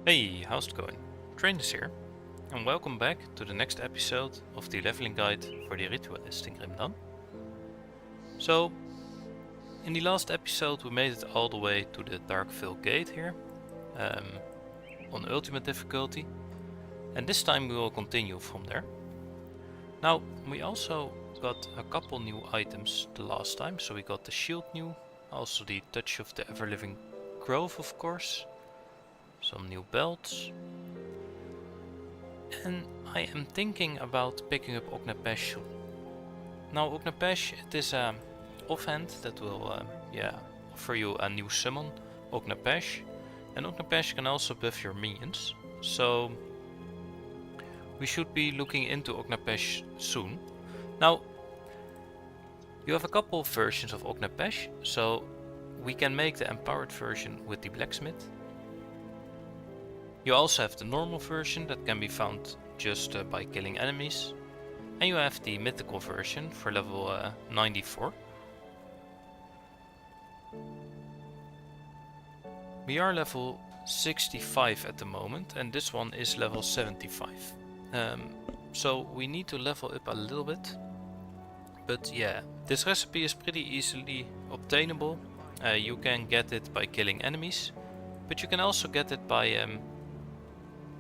Hey, how's it going? Trainers here, and welcome back to the next episode of the leveling guide for the Ritualist in Grimdan. So, in the last episode we made it all the way to the Darkvale Gate here, on Ultimate difficulty, and this time we will continue from there. Now, we also got a couple new items the last time, so we got the shield new, also the Touch of the Ever-Living Grove of course, some new belts, and I am thinking about picking up Ognapesh soon. Now Ognapesh, it is an offhand that will offer you a new summon, Ognapesh, and Ognapesh can also buff your minions, so we should be looking into Ognapesh soon. Now, you have a couple of versions of Ognapesh, so we can make the empowered version with the blacksmith. You also have the normal version that can be found just by killing enemies. And you have the mythical version for level 94. We are level 65 at the moment, and this one is level 75. So we need to level up a little bit. But yeah, this recipe is pretty easily obtainable. You can get it by killing enemies, but you can also get it by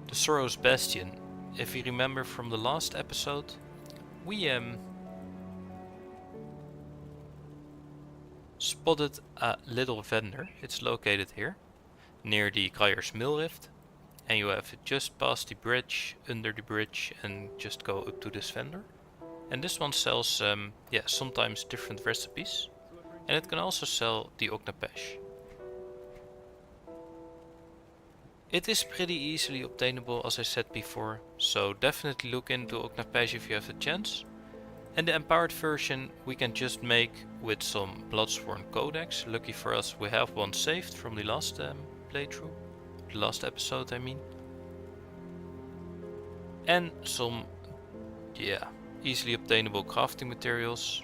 the Sorrow's Bastion. If you remember from the last episode, we spotted a little vendor. It's located here, near the Crier's Mill Rift, and you have it just past the bridge, under the bridge, and just go up to this vendor. And this one sells sometimes different recipes, and it can also sell the Ognapesh. It is pretty easily obtainable, as I said before, so definitely look into Ognapesh if you have the chance. And the empowered version we can just make with some Bloodsworn Codex. Lucky for us we have one saved from the last playthrough, the last episode I mean. And some easily obtainable crafting materials.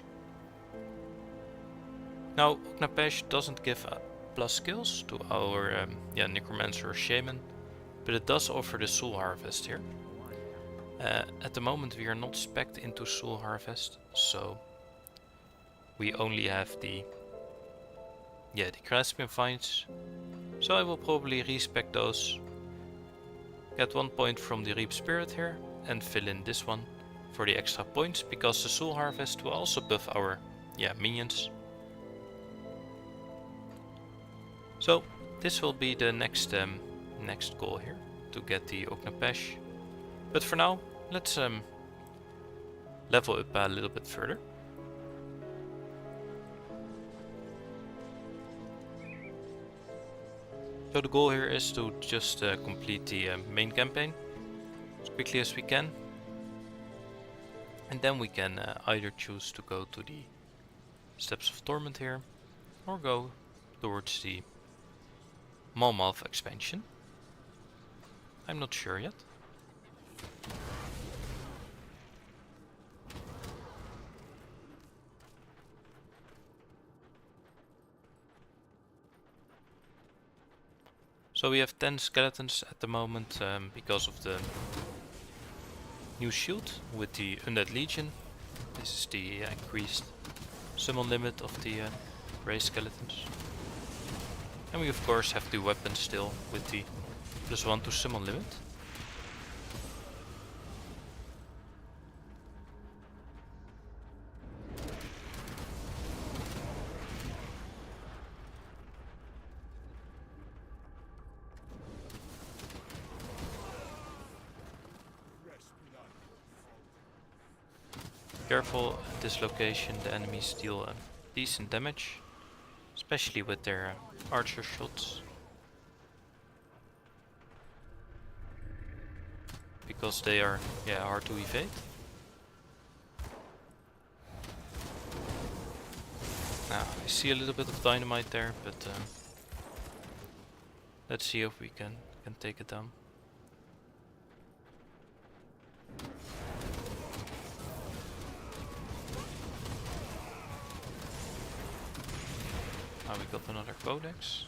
Now Ognapesh doesn't give plus skills to our Necromancer Shaman, but it does offer the Soul Harvest here. At the moment we are not specced into Soul Harvest, so we only have the Grasping Vines, so I will probably respec those, get 1 point from the Reap Spirit here, and fill in this one for the extra points, because the Soul Harvest will also buff our minions. So this will be the next goal here, to get the Ognapesh. But for now, let's level up a little bit further. So the goal here is to just complete the main campaign as quickly as we can. And then we can either choose to go to the Steps of Torment here, or go towards the Malmalf expansion. I'm not sure yet. So we have 10 skeletons at the moment because of the new shield with the Undead Legion. This is the increased summon limit of the raised skeletons. And we of course have the weapon still with the +1 to summon limit. Careful at this location, the enemies deal decent damage, especially with their archer shots, because they are hard to evade. Now I see a little bit of dynamite there, but let's see if we can take it down. Now we got another codex.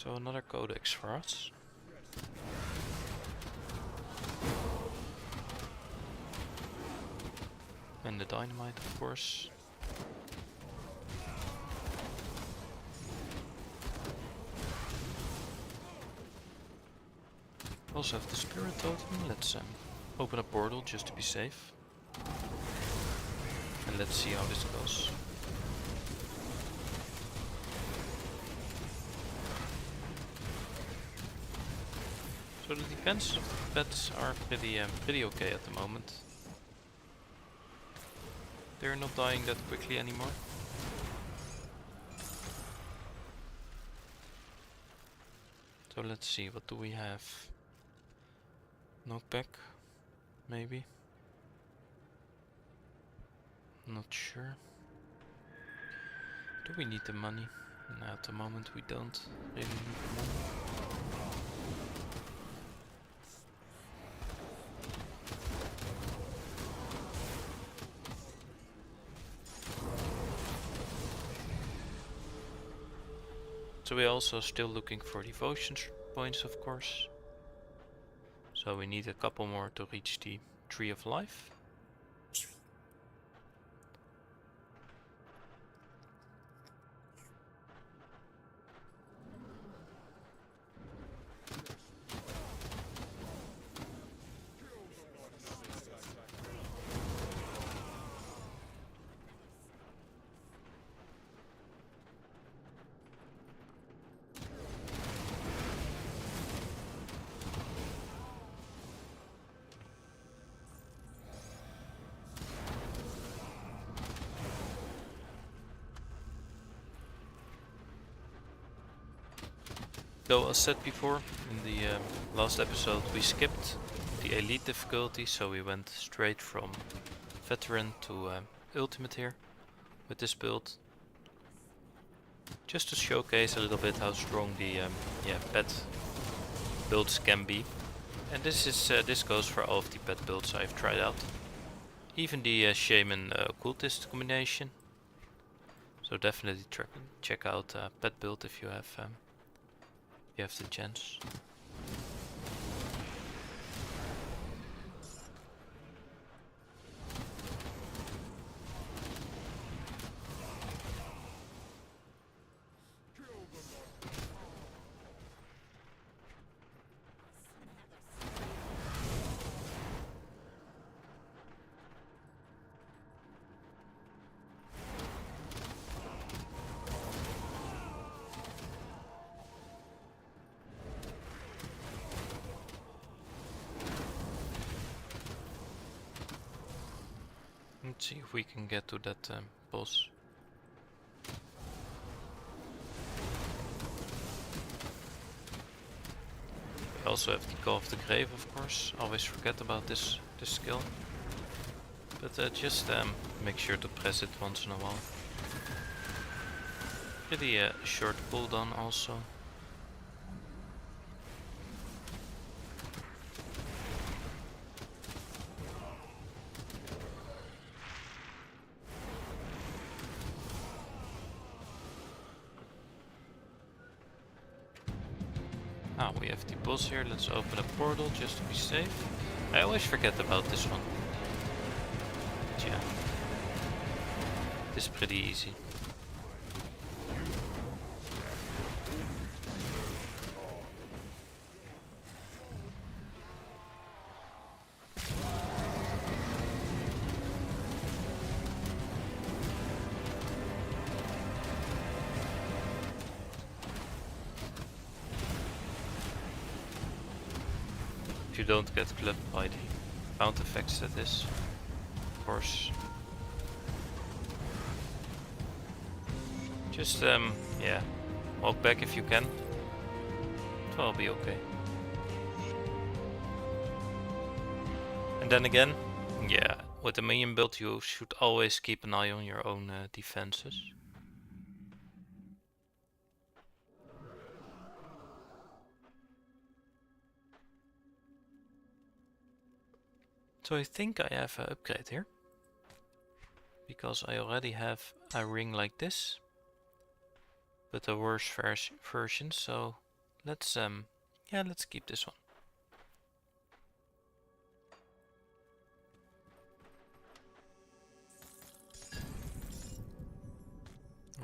So another codex for us. And the dynamite, of course. Also have the spirit totem. Let's open a portal just to be safe. And let's see how this goes. So the defense of the pets are pretty okay at the moment. They're not dying that quickly anymore. So let's see, what do we have? Knockback, maybe? Not sure. Do we need the money? No, at the moment we don't really need the money. So we're also still looking for devotion points, of course. So we need a couple more to reach the Tree of Life. Though as said before, in the last episode we skipped the elite difficulty, so we went straight from veteran to ultimate here with this build. Just to showcase a little bit how strong the pet builds can be. And this goes for all of the pet builds I've tried out. Even the shaman occultist combination. So definitely check out pet build if you have the chance. Let's see if we can get to that boss. We also have the Call of the Grave, of course. Always forget about this skill. But just make sure to press it once in a while. Pretty short cooldown also. We have the boss here. Let's open a portal just to be safe. I always forget about this one. But yeah, this is pretty easy. If you don't get clubbed by the bound effects, that is, of course. Just yeah, walk back if you can. It will be okay. And then again, yeah, with the minion build you should always keep an eye on your own defenses. So I think I have an upgrade here. Because I already have a ring like this. But a worse version, so let's let's keep this one.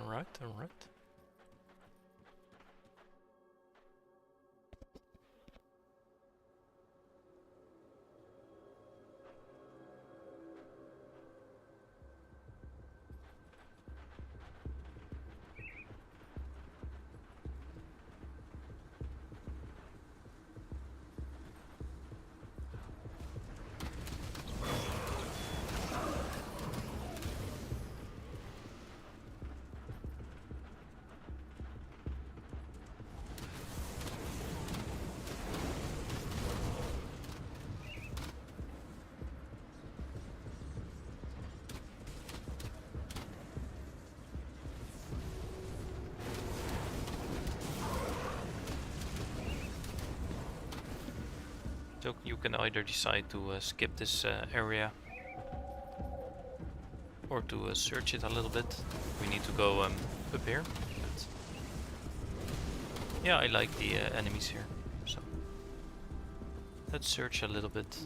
Alright, alright. So you can either decide to skip this area or to search it a little bit. We need to go up here. But yeah, I like the enemies here. So let's search a little bit.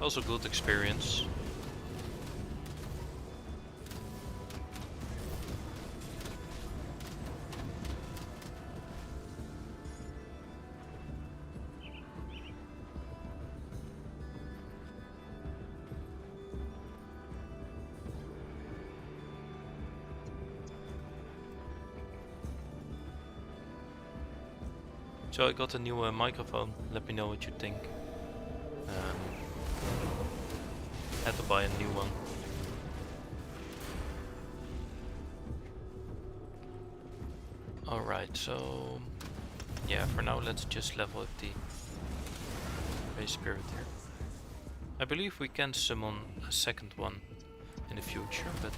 Also good experience. So I got a new microphone. Let me know what you think. Had to buy a new one. Alright, so yeah, for now let's just level up the base spirit here. I believe we can summon a second one in the future, but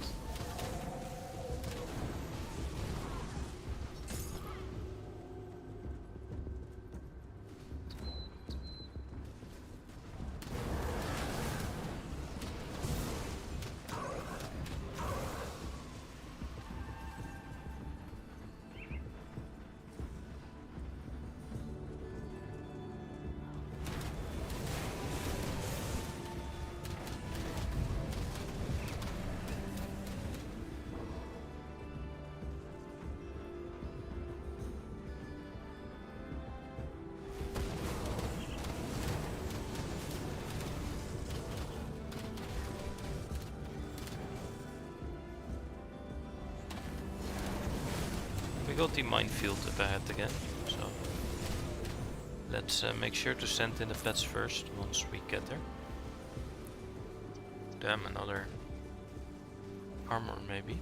we got the minefield up ahead again, so let's make sure to send in the flats first once we get there. Damn, another armor maybe.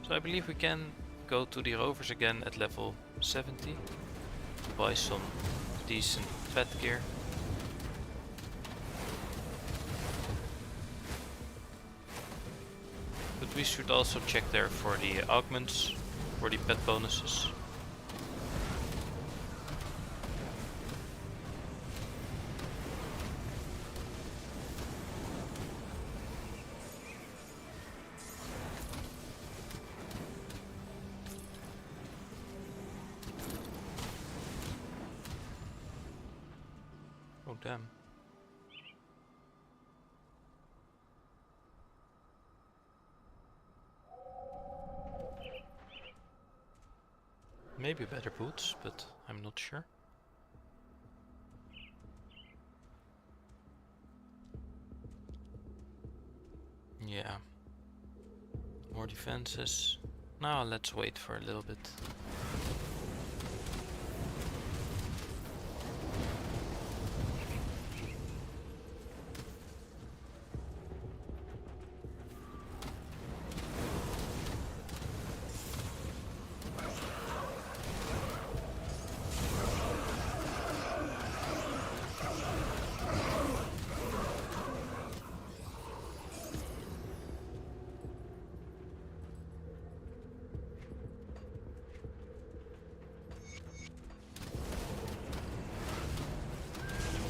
So I believe we can go to the rovers again at level 70 to buy some decent fat gear. But we should also check there for the augments, for the pet bonuses. Oh damn. Maybe better boots, but I'm not sure. Yeah. More defenses. Now let's wait for a little bit.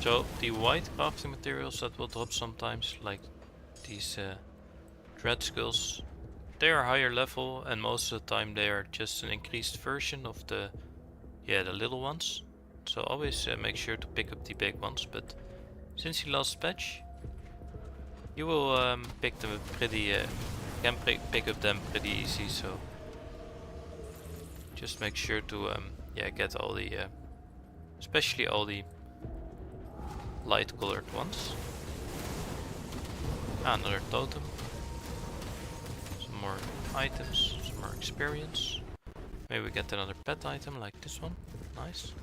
So the white crafting materials that will drop sometimes, like these dread skulls, they are higher level, and most of the time they are just an increased version of the little ones. So always make sure to pick up the big ones. But since the last patch, you will pick them pretty can pick up them pretty easy. So just make sure to get all the especially all the light colored ones. Another totem. Some more items, some more experience. Maybe we get another pet item like this one. Nice.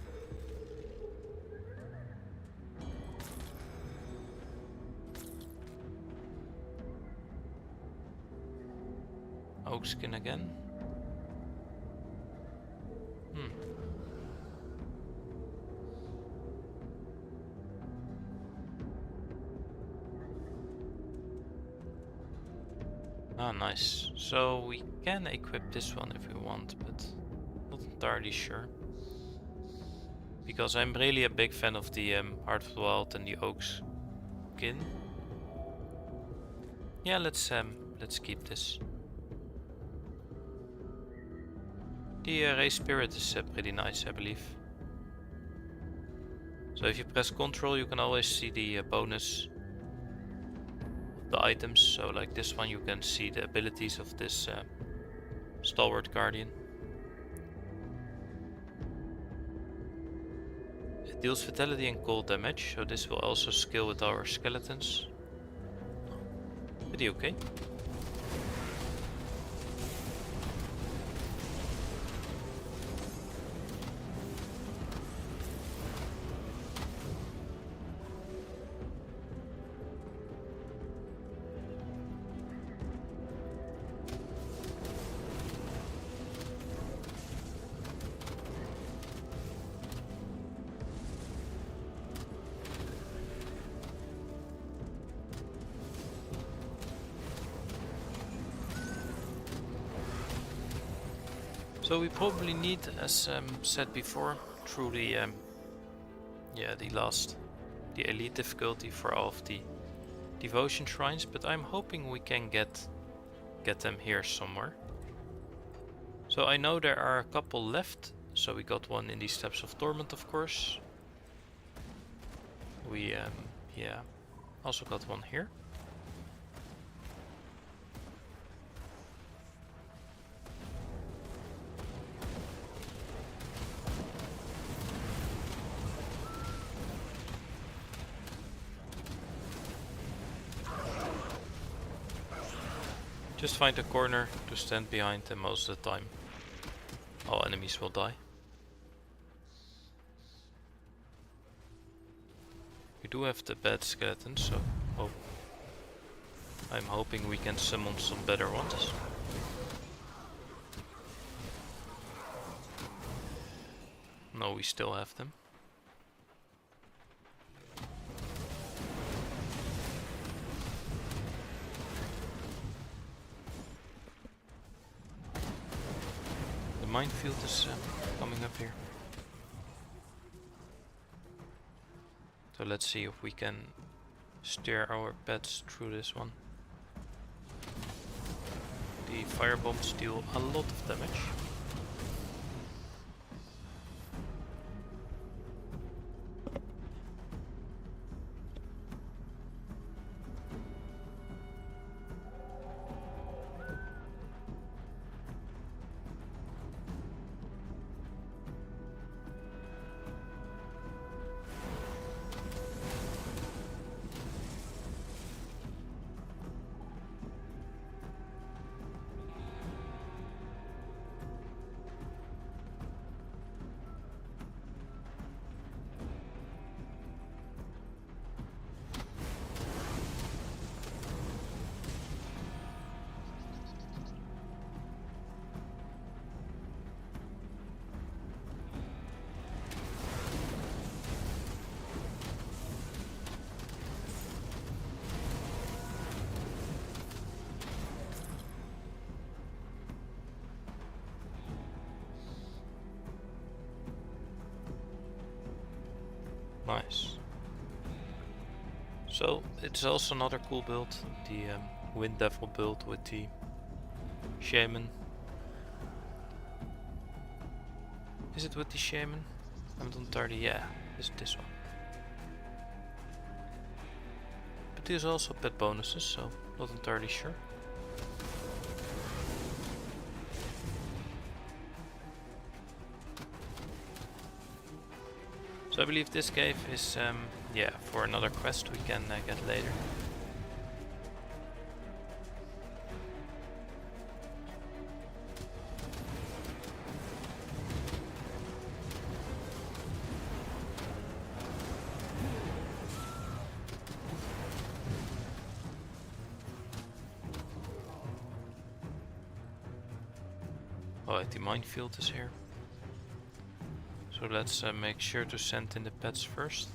Oak skin again. Ah, nice. So we can equip this one if we want, but not entirely sure. Because I'm really a big fan of the Heart of the Wild and the Oak skin. Yeah, let's keep this. The Ray Spirit is pretty nice, I believe. So if you press Ctrl, you can always see the bonus of the items. So like this one, you can see the abilities of this Stalwart Guardian. It deals vitality and cold damage, so this will also scale with our skeletons. Pretty okay. So we probably need, as said before, through the the elite difficulty for all of the devotion shrines, but I'm hoping we can get them here somewhere. So I know there are a couple left. So we got one in the Steps of Torment, of course. We also got one here. Just find a corner to stand behind, and most of the time all enemies will die. We do have the bad skeletons, so I'm hoping we can summon some better ones. No, we still have them. Minefield is coming up here. So let's see if we can steer our pets through this one. The fire bombs deal a lot of damage. Nice. So it's also another cool build, the Wind Devil build with the Shaman. Is it with the Shaman? I'm not entirely, yeah, it's this one. But there's also pet bonuses, so not entirely sure. So I believe this cave is, yeah, for another quest we can get later. Alright, the minefield is here. So let's make sure to send in the pets first.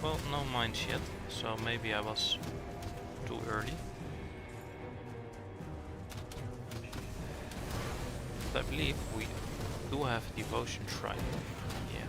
Well, no mines yet, so maybe I was too early. But I believe we do have a devotion shrine. Yeah.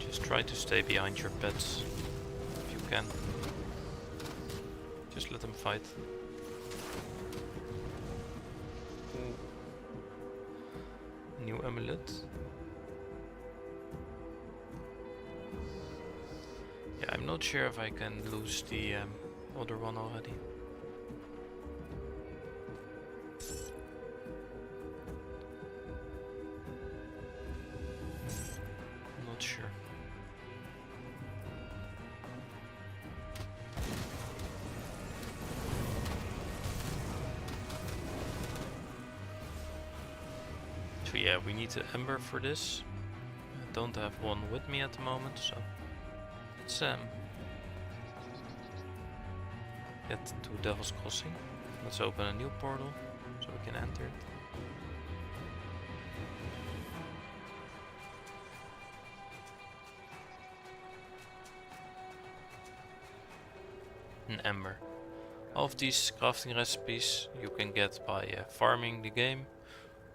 Just try to stay behind your pets if you can. Just let them fight. New amulet. Yeah, I'm not sure if I can lose the other one already. I'm not sure. So yeah, we need the ember for this. I don't have one with me at the moment, so let's get to Devil's Crossing. Let's open a new portal so we can enter it. An ember. All of these crafting recipes you can get by farming the game,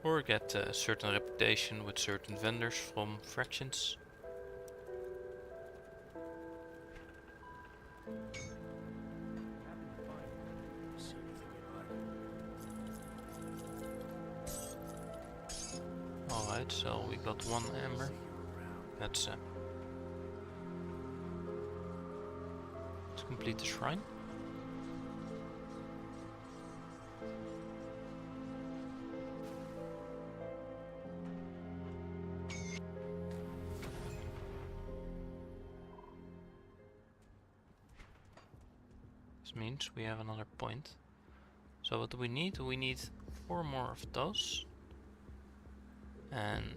or get a certain reputation with certain vendors from fractions. Alright, so we got one ember. Let's complete the shrine. This means we have another point. So what do we need? We need 4 more of those. And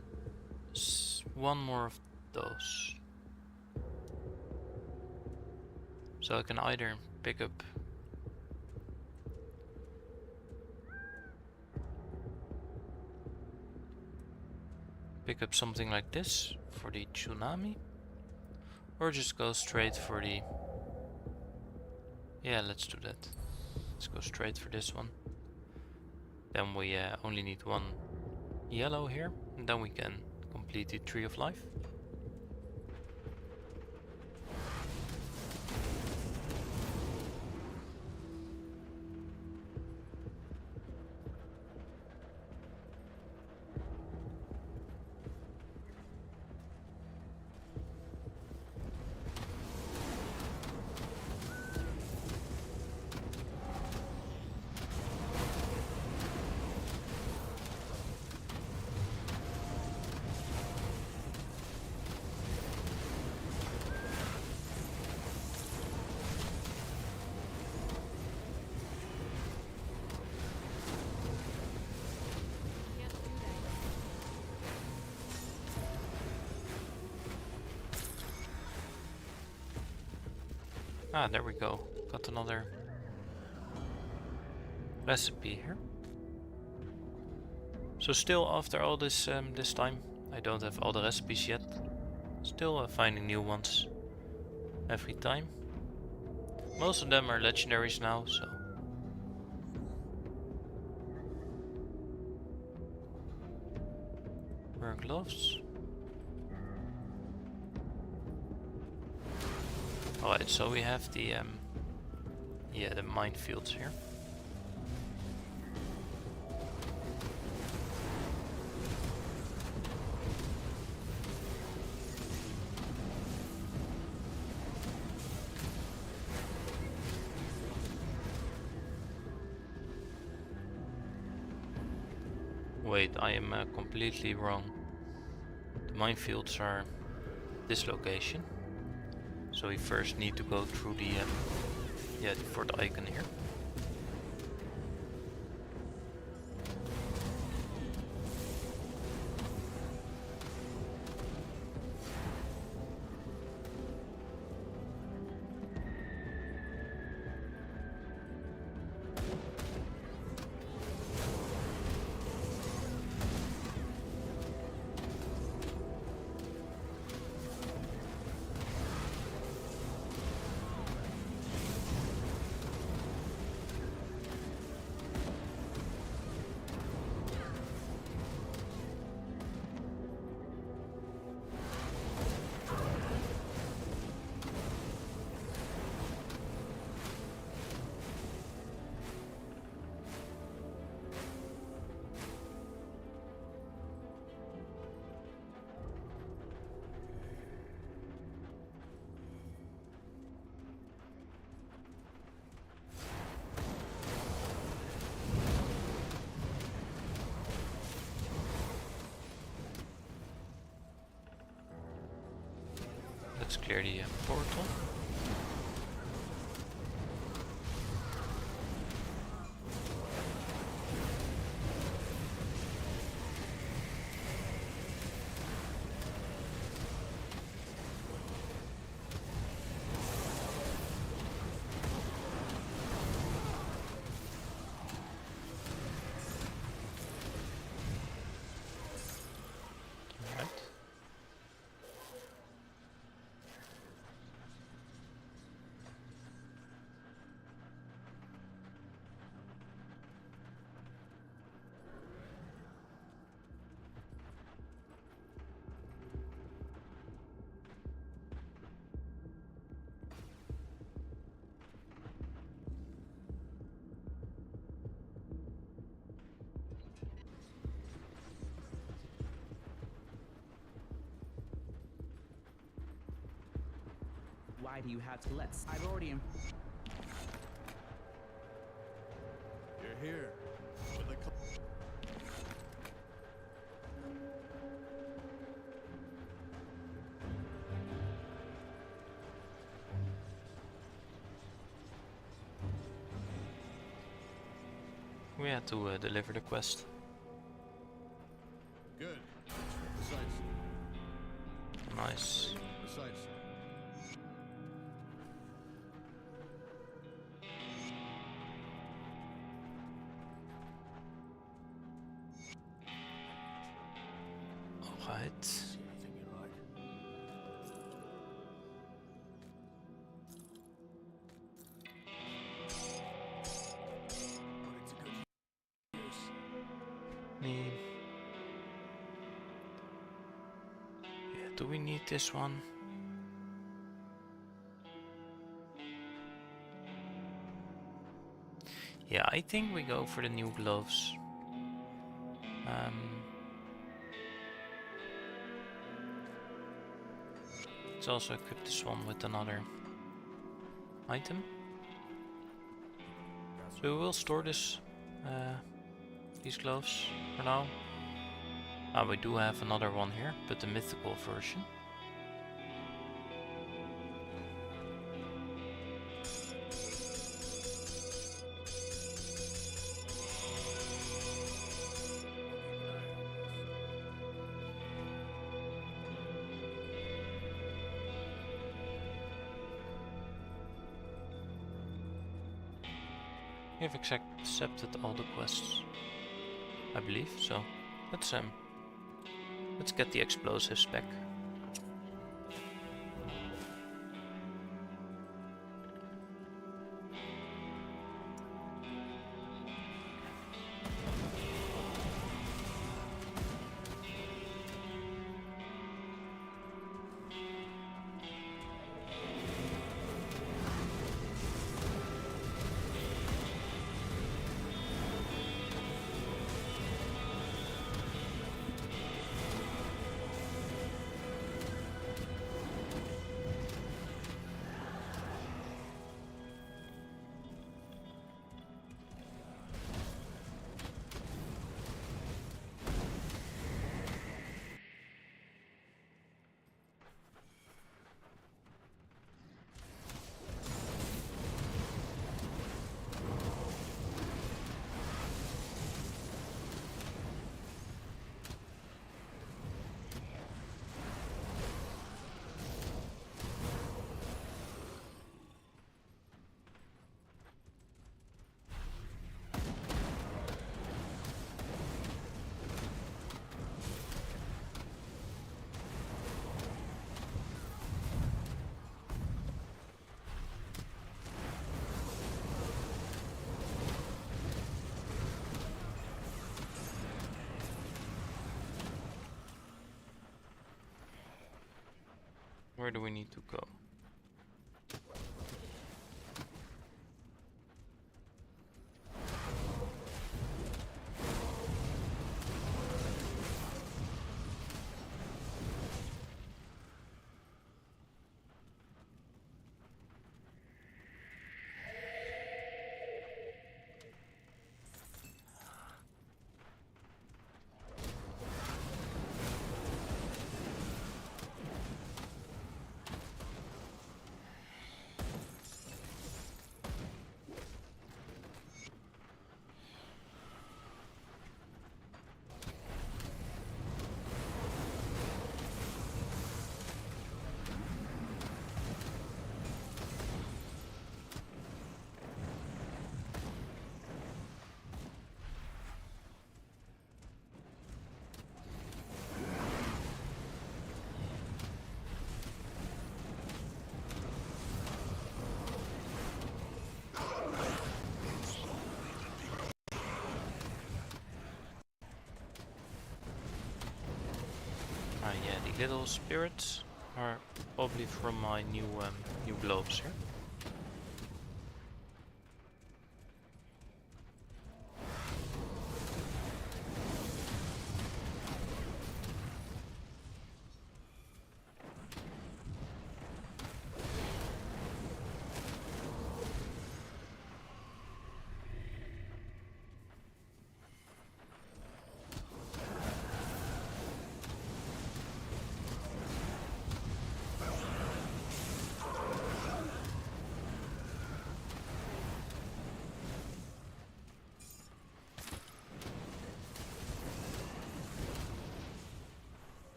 1 more of those. So I can either pick up something like this for the tsunami, or just go straight for the... Yeah, let's do that. Let's go straight for this one. Then we only need 1 yellow here, and then we can complete the Tree of Life. Ah, there we go. Got another recipe here. So still, after all this this time, I don't have all the recipes yet. Still finding new ones every time. Most of them are legendaries now, so. Wear gloves. Alright, so we have the the minefields here. Wait, I am completely wrong. The minefields are this location. So we first need to go through the for the icon here. Let's clear the portal. Why do you have to let's? I've already. You're here. With the We had to deliver the quest. Good. Precisely. Nice. Precisely. Alright. See anything you like? Put it to good use. Yeah, do we need this one? Yeah, I think we go for the new gloves. Let's also equip this one with another item. So we will store this, these gloves for now. We do have another one here, but the mythical version. We've accepted all the quests, I believe. So let's get the explosives back. Where do we need to go? Yeah, the little spirits are probably from my new globes here.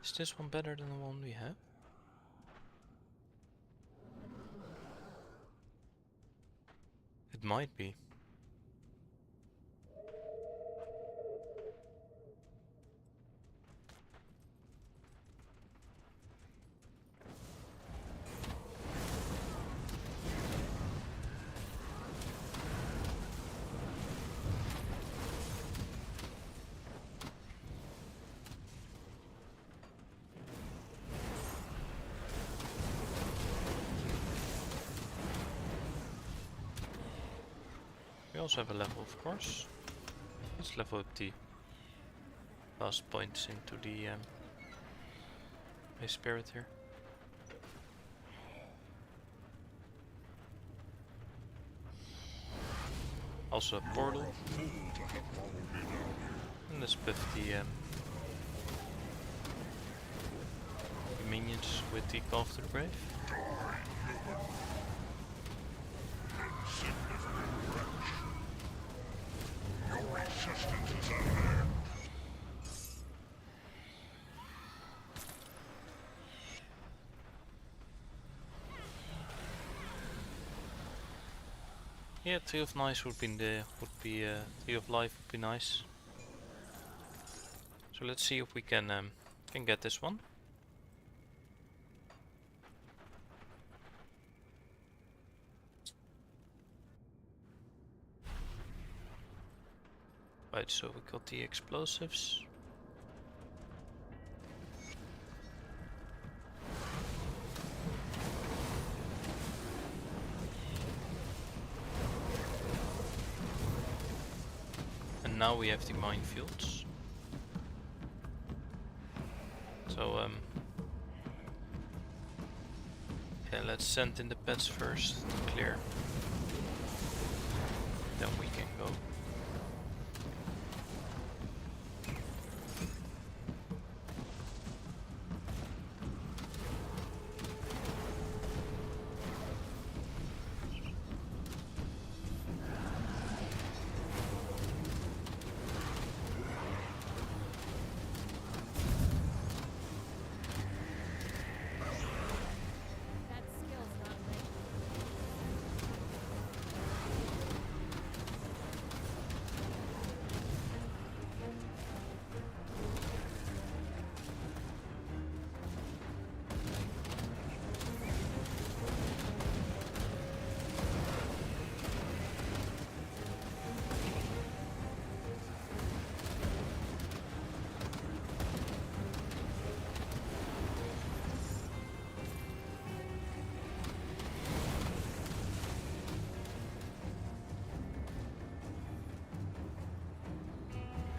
Is this one better than the one we have? It might be. We also have a level, of course. Let's level up the last points into the my spirit here. Also a portal. And let's buff the minions with the Call to the Grave. Yeah, Tree of Nice would be Tree of Life would be nice. So let's see if we can get this one. Right, so we got the explosives. And now we have the minefields. So yeah, let's send in the pets first to clear. Then we can go. That skill's not ready.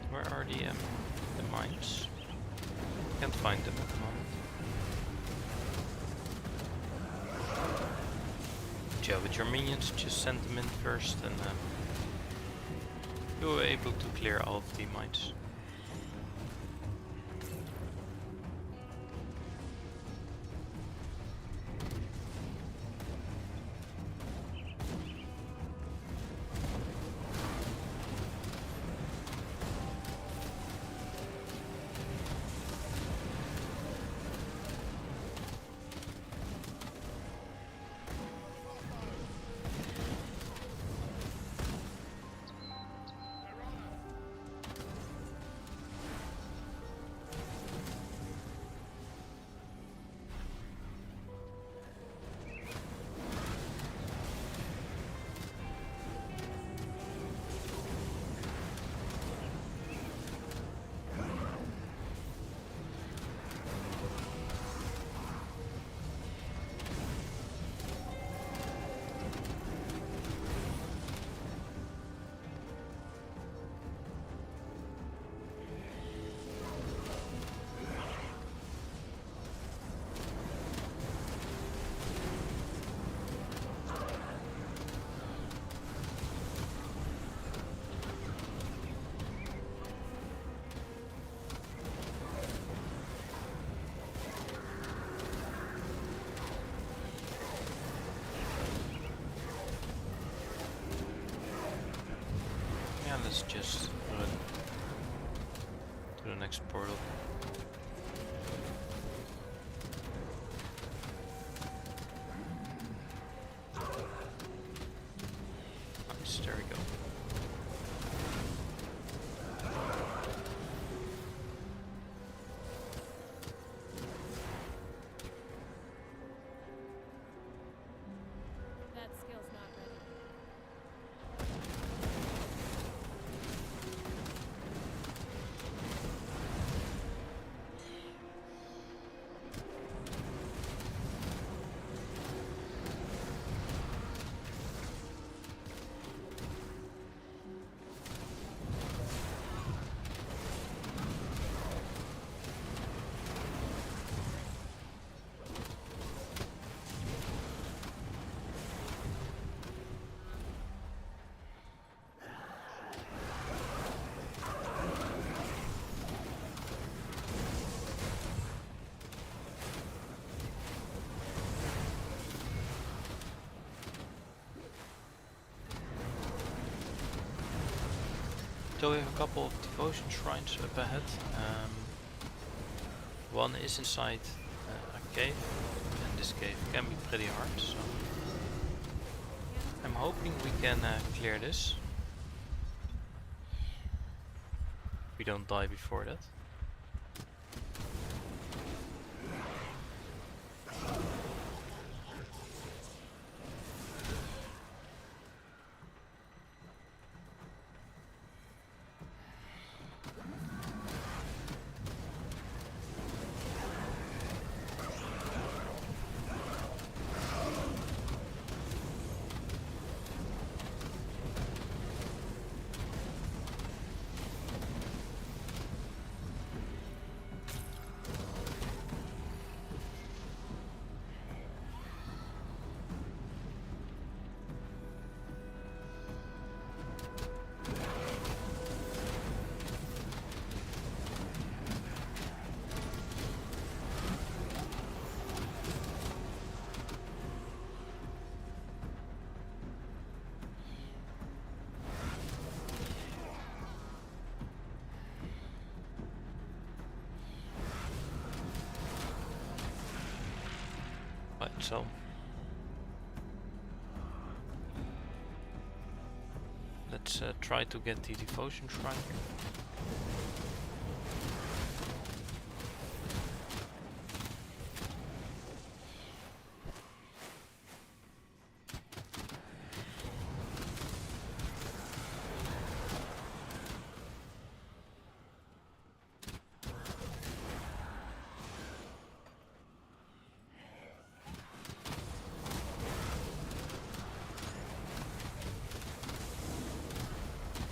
Where are the mines? Can't find them at the moment. But yeah, with your minions, just send them in first, and you were able to clear all of the mines. Yeah, let's just run to the next portal. Nice, there we go. That skill's not ready. So we have a couple of devotion shrines up ahead. One is inside a cave, and this cave can be pretty hard, so I'm hoping we can clear this. We don't die before that. Right, so let's try to get the devotion shrine here.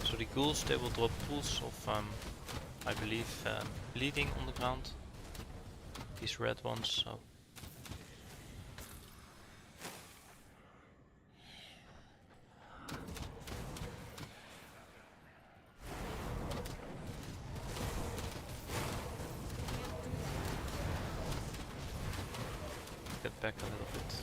So the ghouls, they will drop pools of, I believe, bleeding on the ground. These red ones, so... Get back a little bit.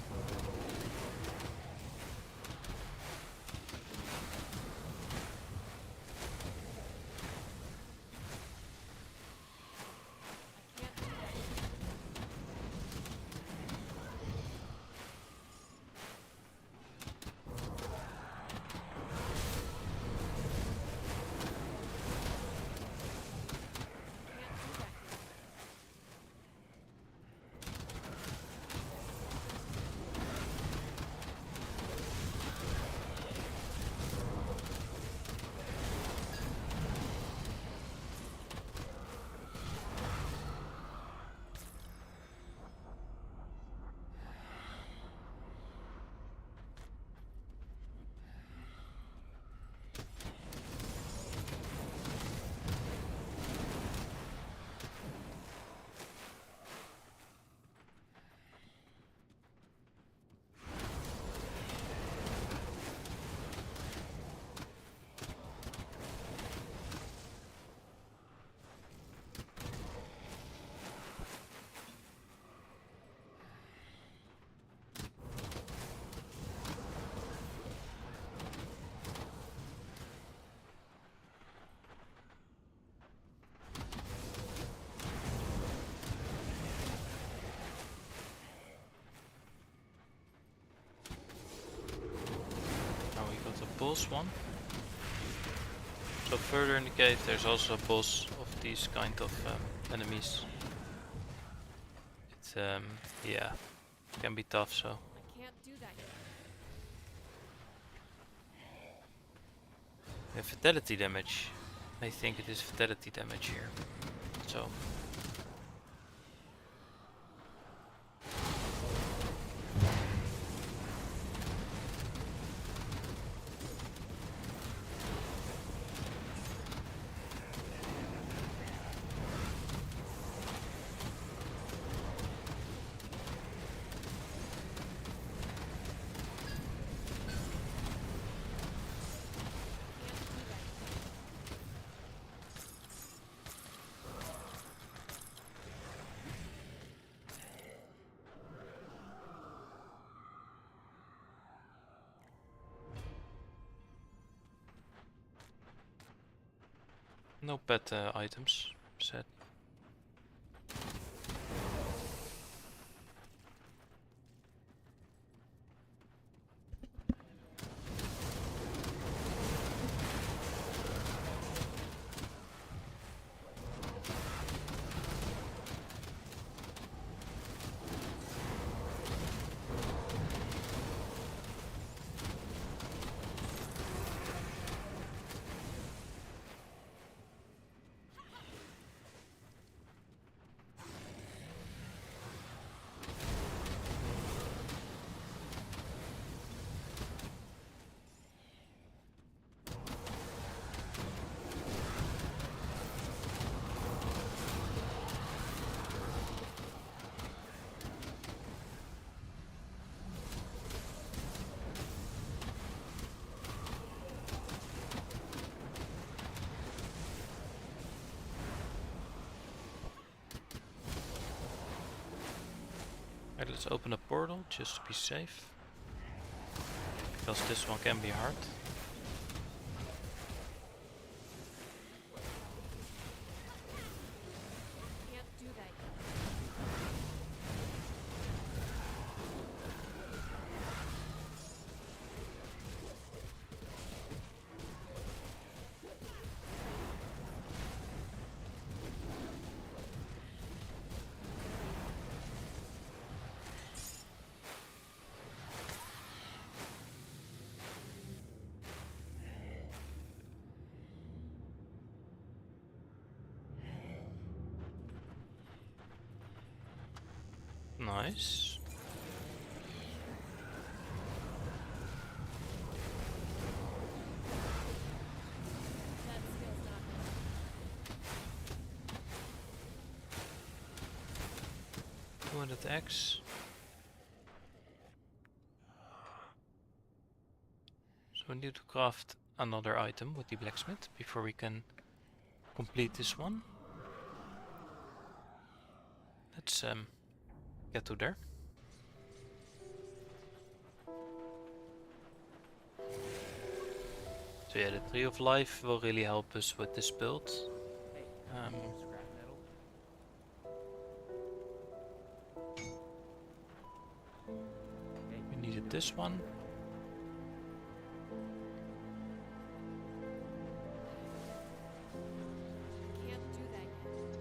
Boss one. So further in the cave there's also a boss of these kind of enemies. It yeah, can be tough, so. I can't do that yet. Yeah, fatality damage. I think it is fatality damage here. So. No pet items, sad. Right, let's open a portal just to be safe. Because this one can be hard. Can't do that yet. Nice. That skill's not ready. 200 X. So we need to craft another item with the blacksmith before we can complete this one. Let's get to there. So yeah, the Tree of Life will really help us with this build. Hey, Um, scrap metal. Hey, We needed this one. Can't do that yet.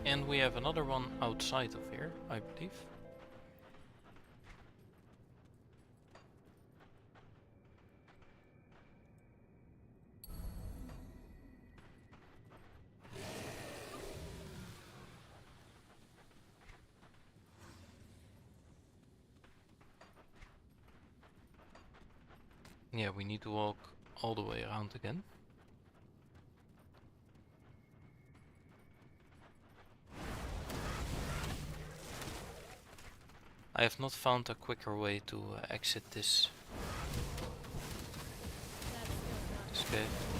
And we have another one outside of here, I believe. Yeah, we need to walk all the way around again. I have not found a quicker way to exit this That skill's not ready. cave.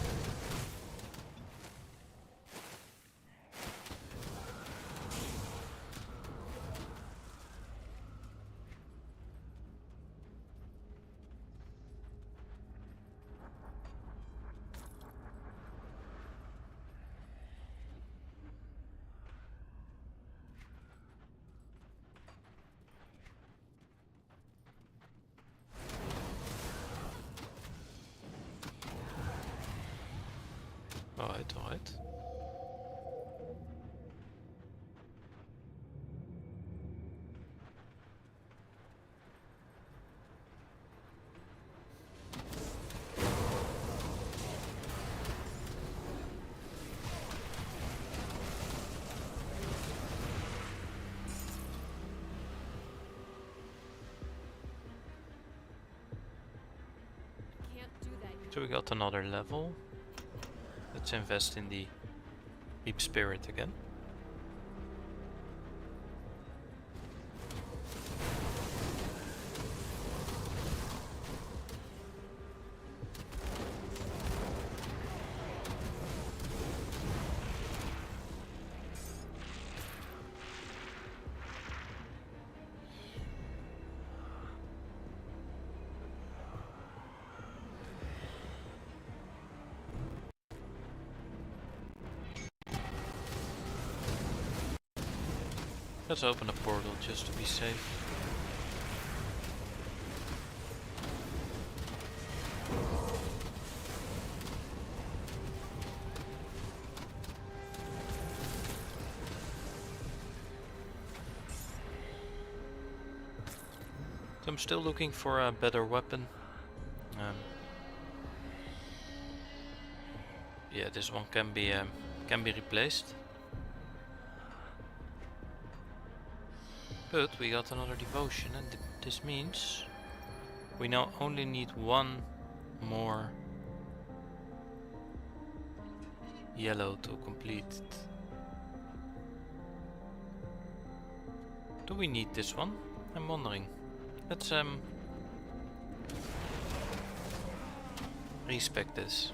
Alright, alright. Can't do that yet. So we got another level. Let's invest in the Deep Spirit again. Let's open a portal just to be safe. So I'm still looking for a better weapon. Yeah, this one can be replaced. But we got another devotion, and this means we now only need one more yellow to complete it. Do we need this one? I'm wondering. Let's respec this.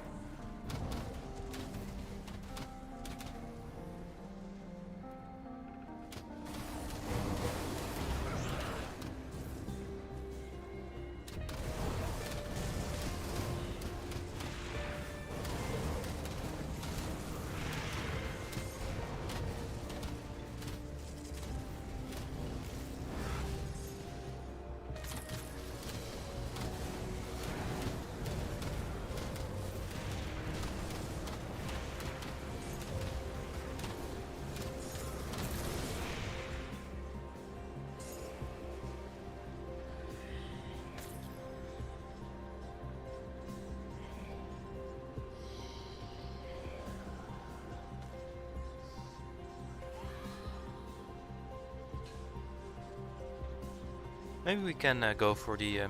Maybe we can go for the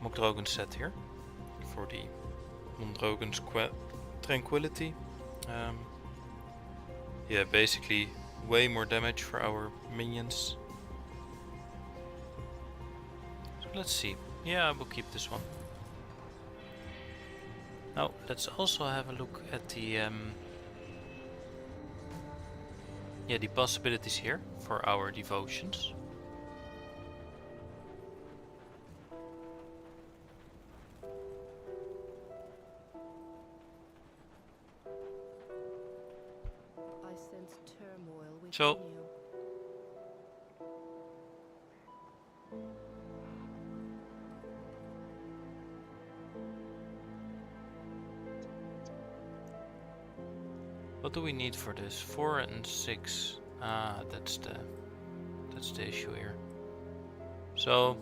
Mokdrogen set here. For the Mondrogen's Tranquility. Yeah, basically way more damage for our minions. So let's see. Yeah, I will keep this one. Now let's also have a look at the the possibilities here for our devotions. I sense turmoil within So- you. What do we need for this? 4 and 6. Ah, that's the issue here. So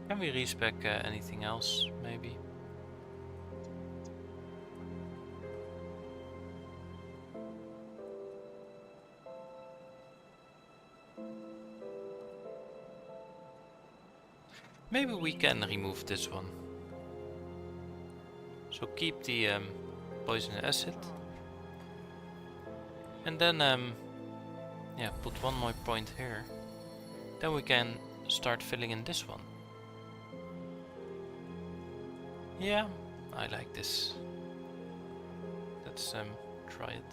can we respec anything else, maybe? Maybe we can remove this one. So keep the poison acid. And then yeah, put one more point here. Then we can start filling in this one. Yeah, I like this. Let's try it.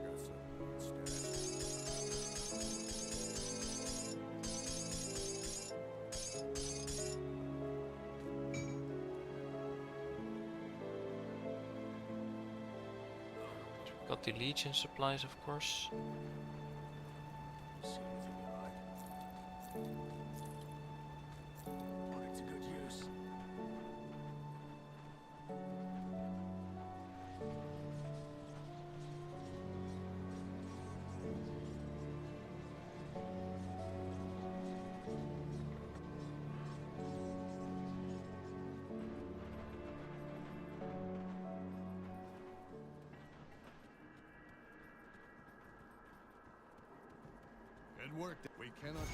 Got some instead. Got the Legion supplies, of course. See anything you like? Put it to good use. Good work. We cannot.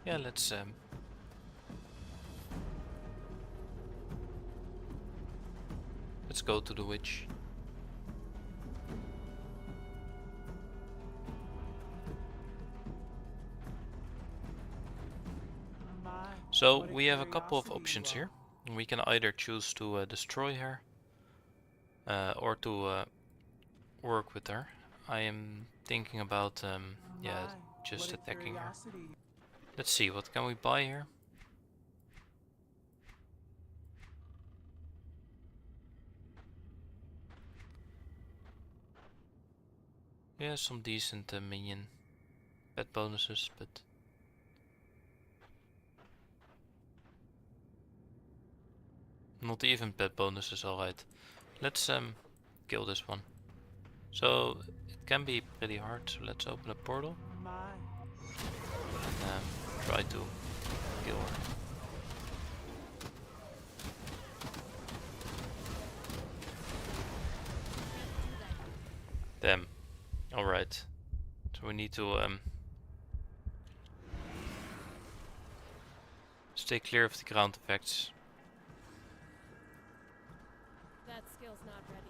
Yeah, let's go to the witch. So we have a couple of options here. We can either choose to destroy her or to work with her. I am thinking about yeah, just attacking her. Let's see, what can we buy here? Yeah, some decent minion pet bonuses, but not even pet bonuses, alright. Let's kill this one. So it can be pretty hard, so let's open a portal and try to kill her. Damn. Alright. So we need to Stay clear of the ground effects. That skill's not ready.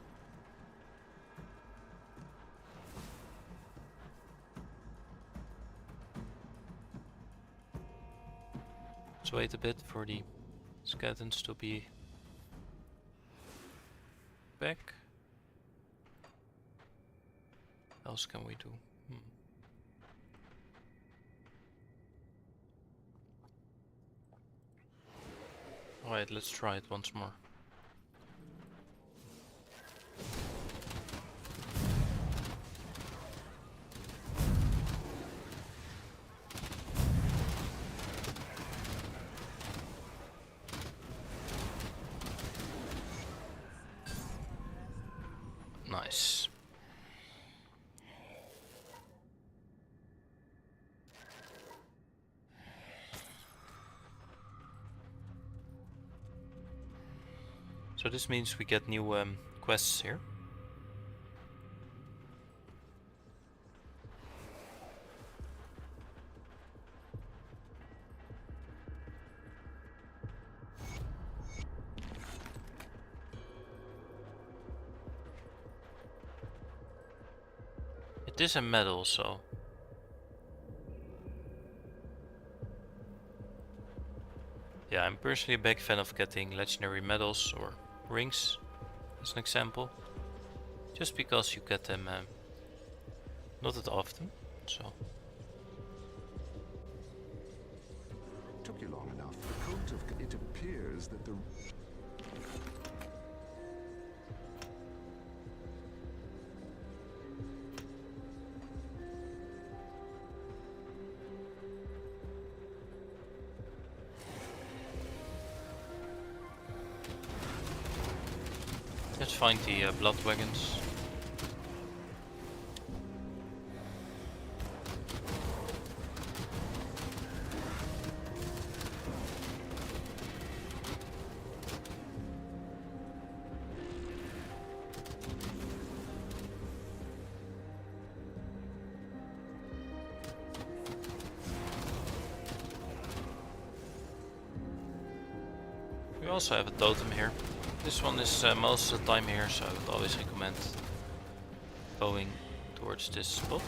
Let's wait a bit for the skeletons to be back. What else can we do? Alright, let's try it once more. Nice. So this means we get new quests here. It is a medal, so yeah, I'm personally a big fan of getting legendary medals or rings, as an example, just because you get them not that often. So Took you long enough. The coat of it appears that the let's find the blood wagons. We also have a totem here. This one is most of the time here, so I would always recommend going towards this spot.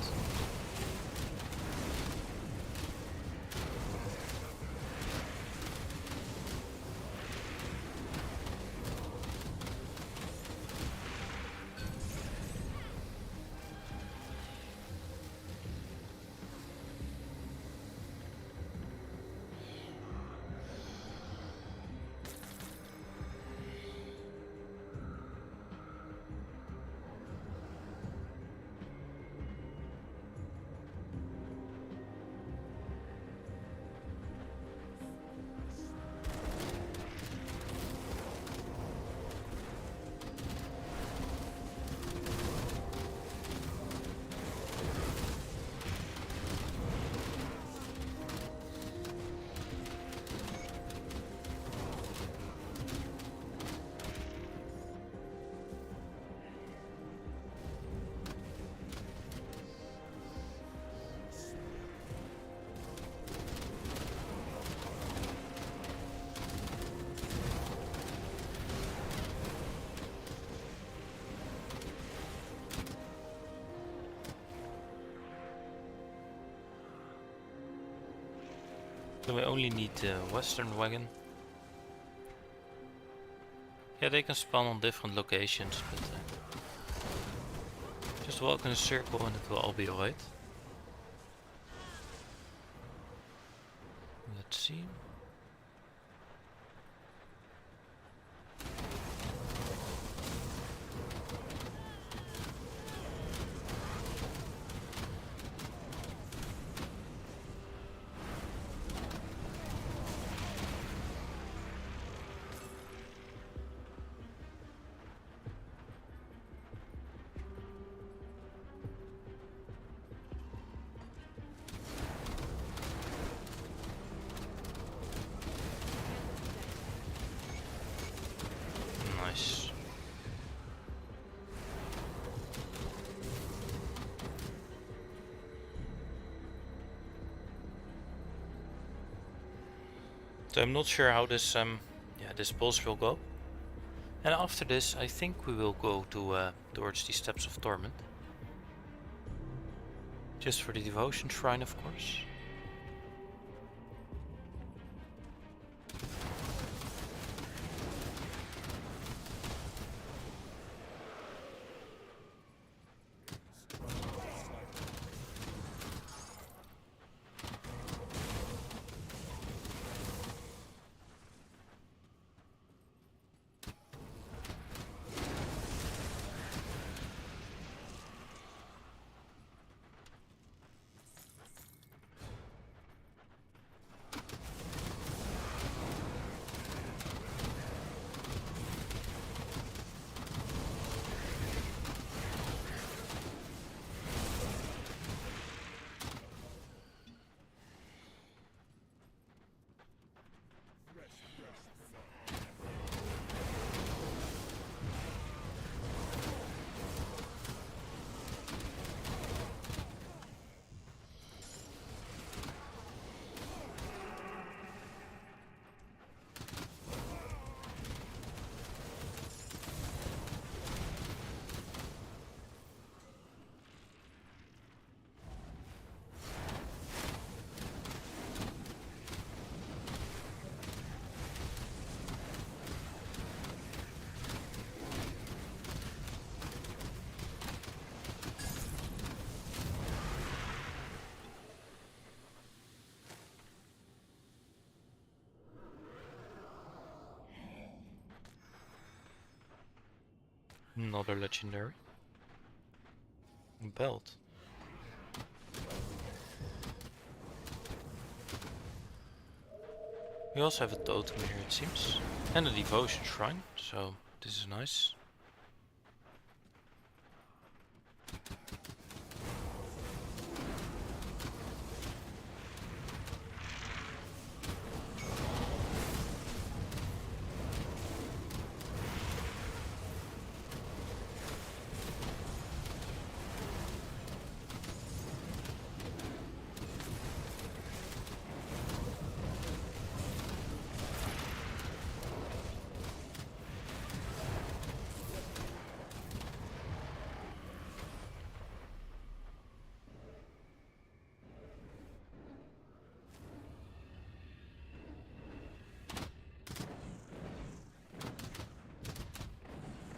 So we only need the western wagon. Yeah, they can spawn on different locations, but just walk in a circle and it will all be alright. Let's see. So I'm not sure how this this pulse will go. And after this, I think we will go to towards the Steps of Torment. Just for the devotion shrine, of course. Another legendary. Belt. We also have a totem here, it seems. And a devotion shrine, so this is nice.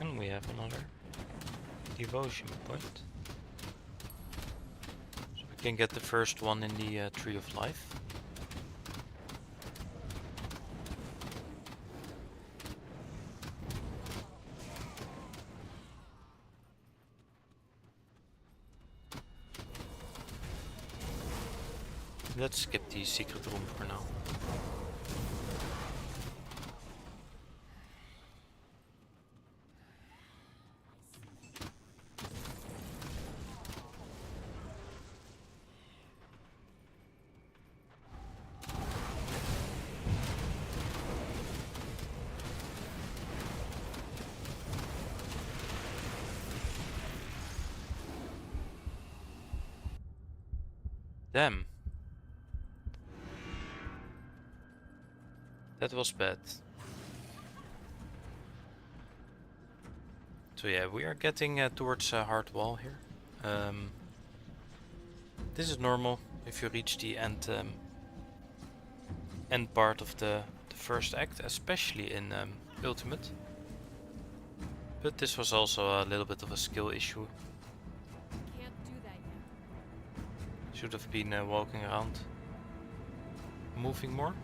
And we have another devotion point. So we can get the first one in the Tree of Life. Let's skip the secret room for now. Damn. That was bad. So yeah, we are getting towards hard wall here. This is normal if you reach the end part of the first act, especially in Ultimate. But this was also a little bit of a skill issue. Can't do that yet. Should have been walking around, moving more.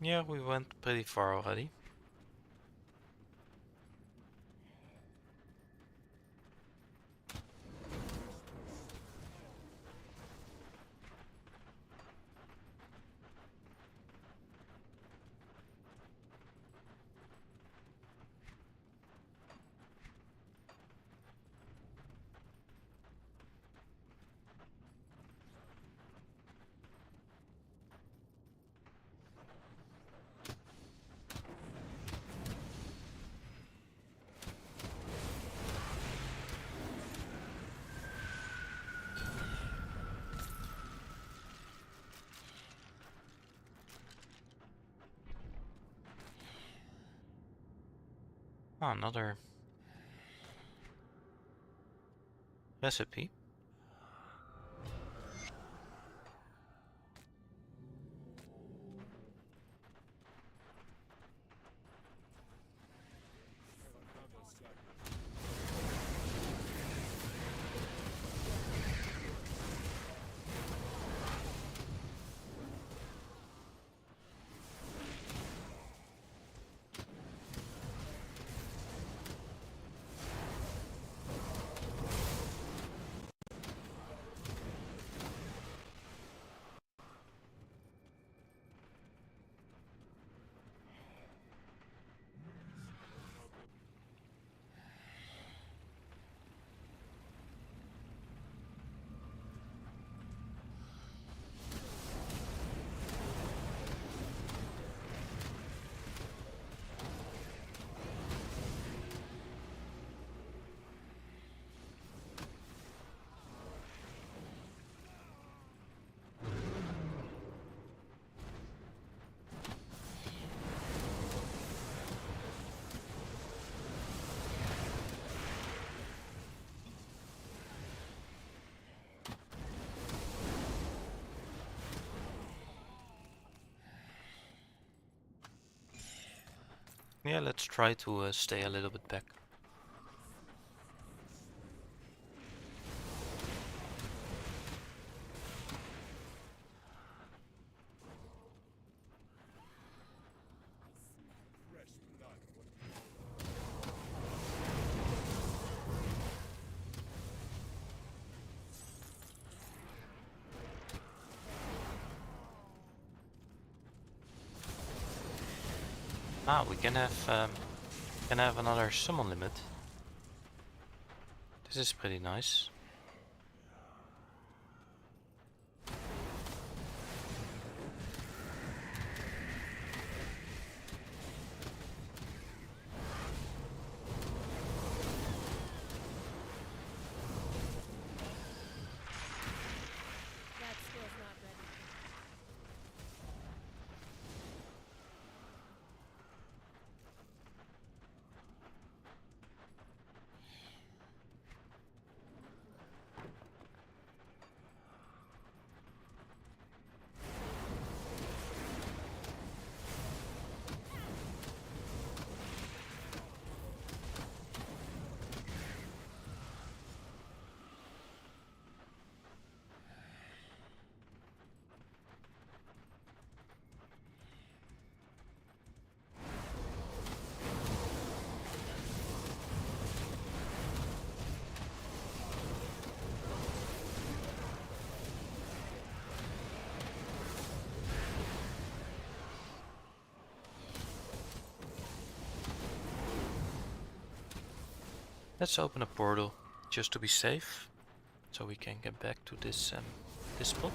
Yeah, we went pretty far already. Ah, another recipe. Yeah, let's try to stay a little bit back. Ah, we can have another summon limit. This is pretty nice. That skill's not ready. Let's open a portal just to be safe, so we can get back to this spot.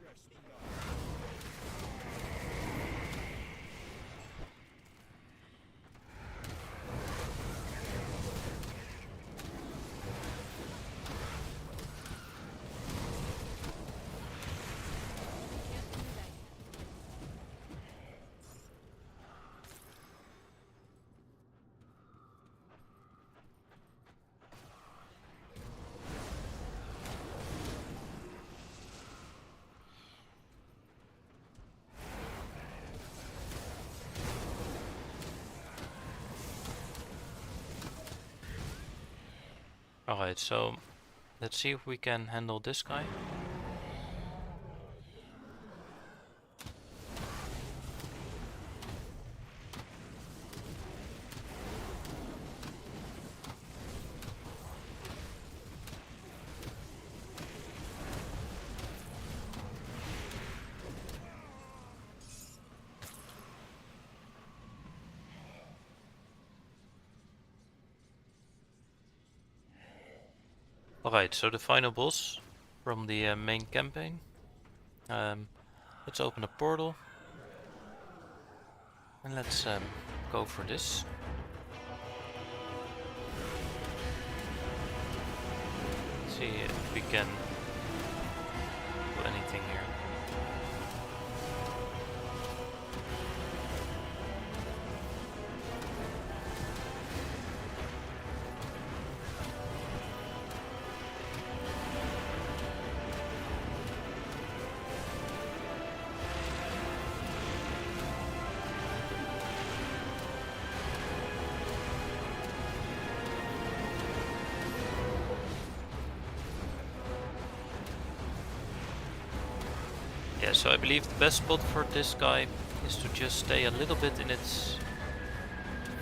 Can't do that yet. Alright, so let's see if we can handle this guy. Alright, so the final boss from the main campaign. Let's open a portal. And let's go for this. see if we can do anything here. Yeah, so I believe the best spot for this guy is to just stay a little bit in its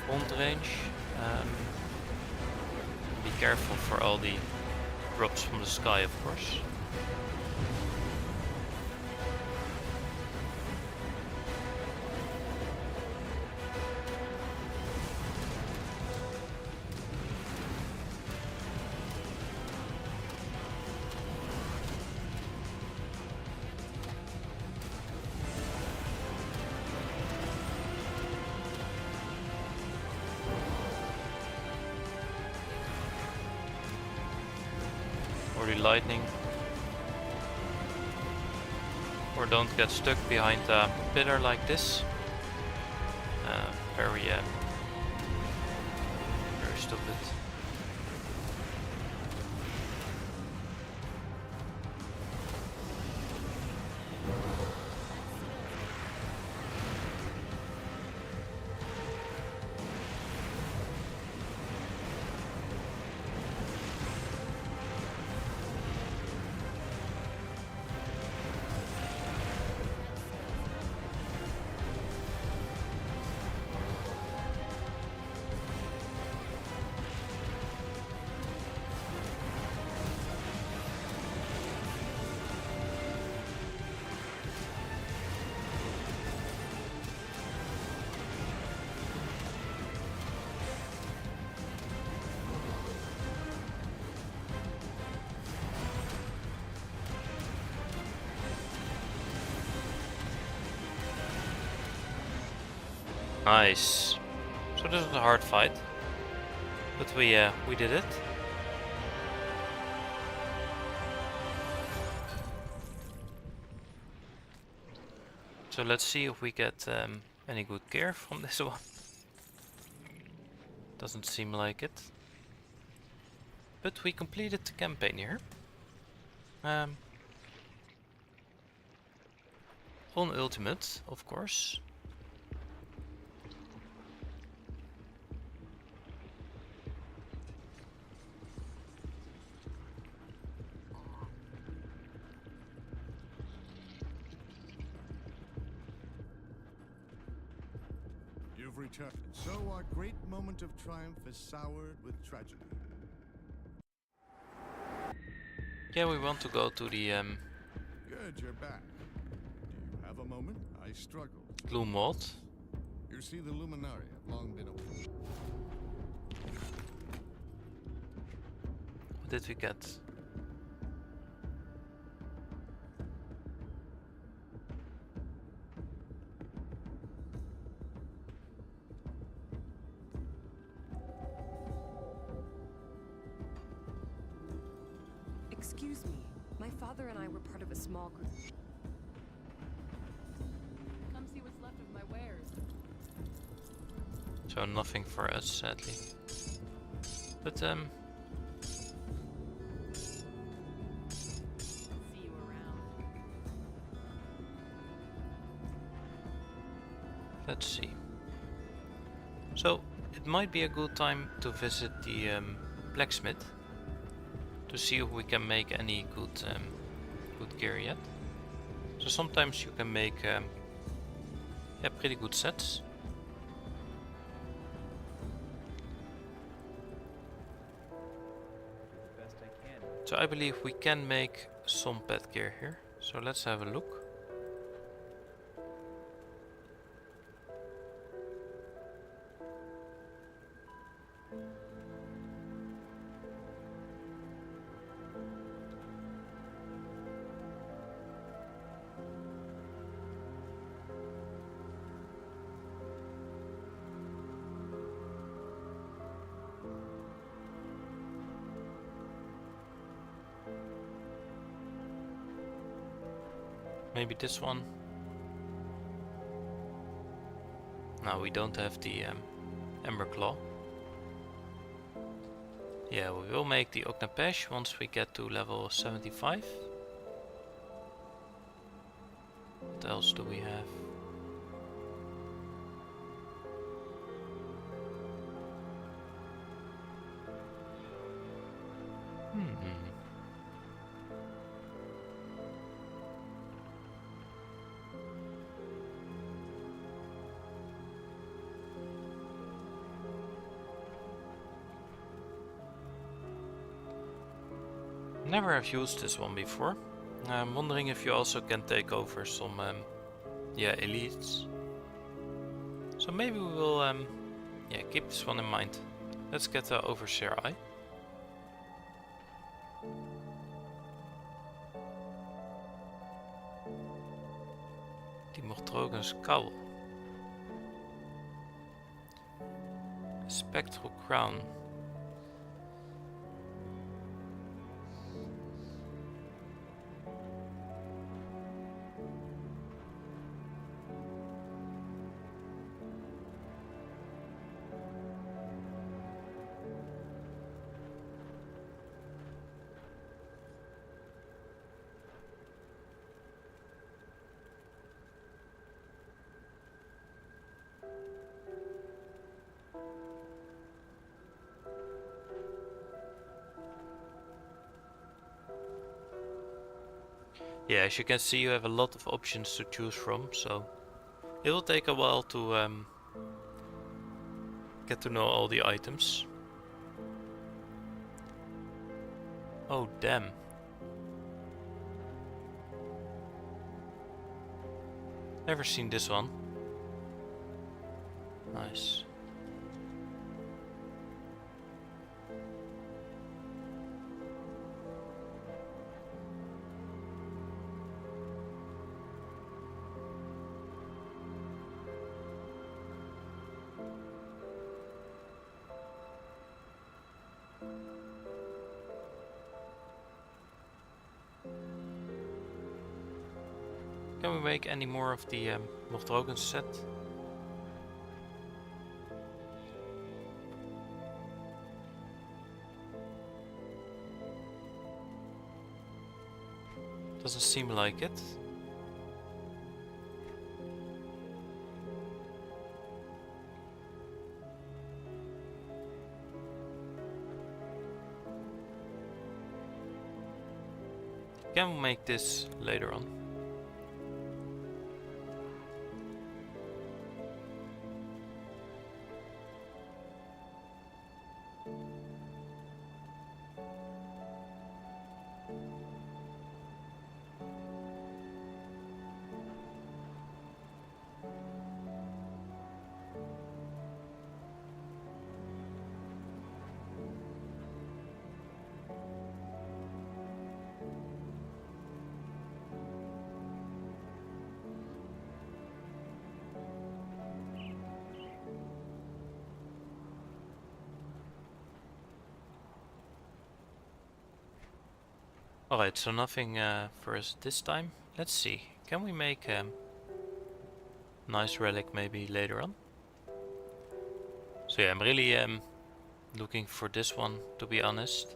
front range. Be careful for all the drops from the sky, of course. Or the lightning. Or don't get stuck behind a pillar like this. Very stupid. Nice. So this was a hard fight, but we did it. So let's see if we get any good gear from this one. Doesn't seem like it. But we completed the campaign here. On Ultimate, of course. You've returned. So our great moment of triumph is soured with tragedy. Yeah, we want to go to the Good, you're back. Do you have a moment? I struggled. Gloom mod. You see, the Luminari have long been open. What did we get? Excuse me. My father and I were part of a small group. Come see what's left of my wares. So nothing for us, sadly. But See you around. let's see. So it might be a good time to visit the blacksmith to see if we can make any good good gear yet. So sometimes you can make yeah, pretty good sets. Do the best I can. So I believe we can make some pet gear here. So let's have a look. Maybe this one. No, we don't have the Ember Claw. Yeah, we will make the Ognapesh once we get to level 75. What else do we have? Never have used this one before. I'm wondering if you also can take over some elites. So maybe we will keep this one in mind. Let's get the Overseer Eye. Die Mortrogen's Cowl. Spectral Crown. Yeah, as you can see, you have a lot of options to choose from, so it will take a while to get to know all the items. Oh, damn. Never seen this one. Nice. Can we make any more of the Mortrogen set? Doesn't seem like it. Can we make this later on? Alright, so nothing for us this time. Let's see, can we make a nice relic maybe later on? So yeah, I'm really looking for this one, to be honest.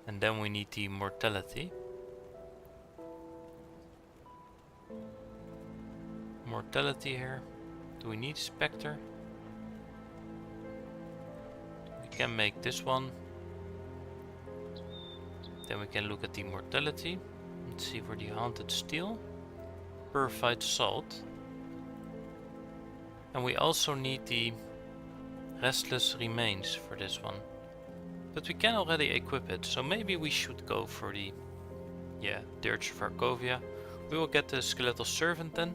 And then we need the mortality. Mortality here. Do we need Spectre? We can make this one. Then we can look at the mortality. Let's see for the haunted steel. Purified salt. And we also need the restless remains for this one. But we can already equip it, so maybe we should go for the Dirge of Arkovia. We will get the skeletal servant then.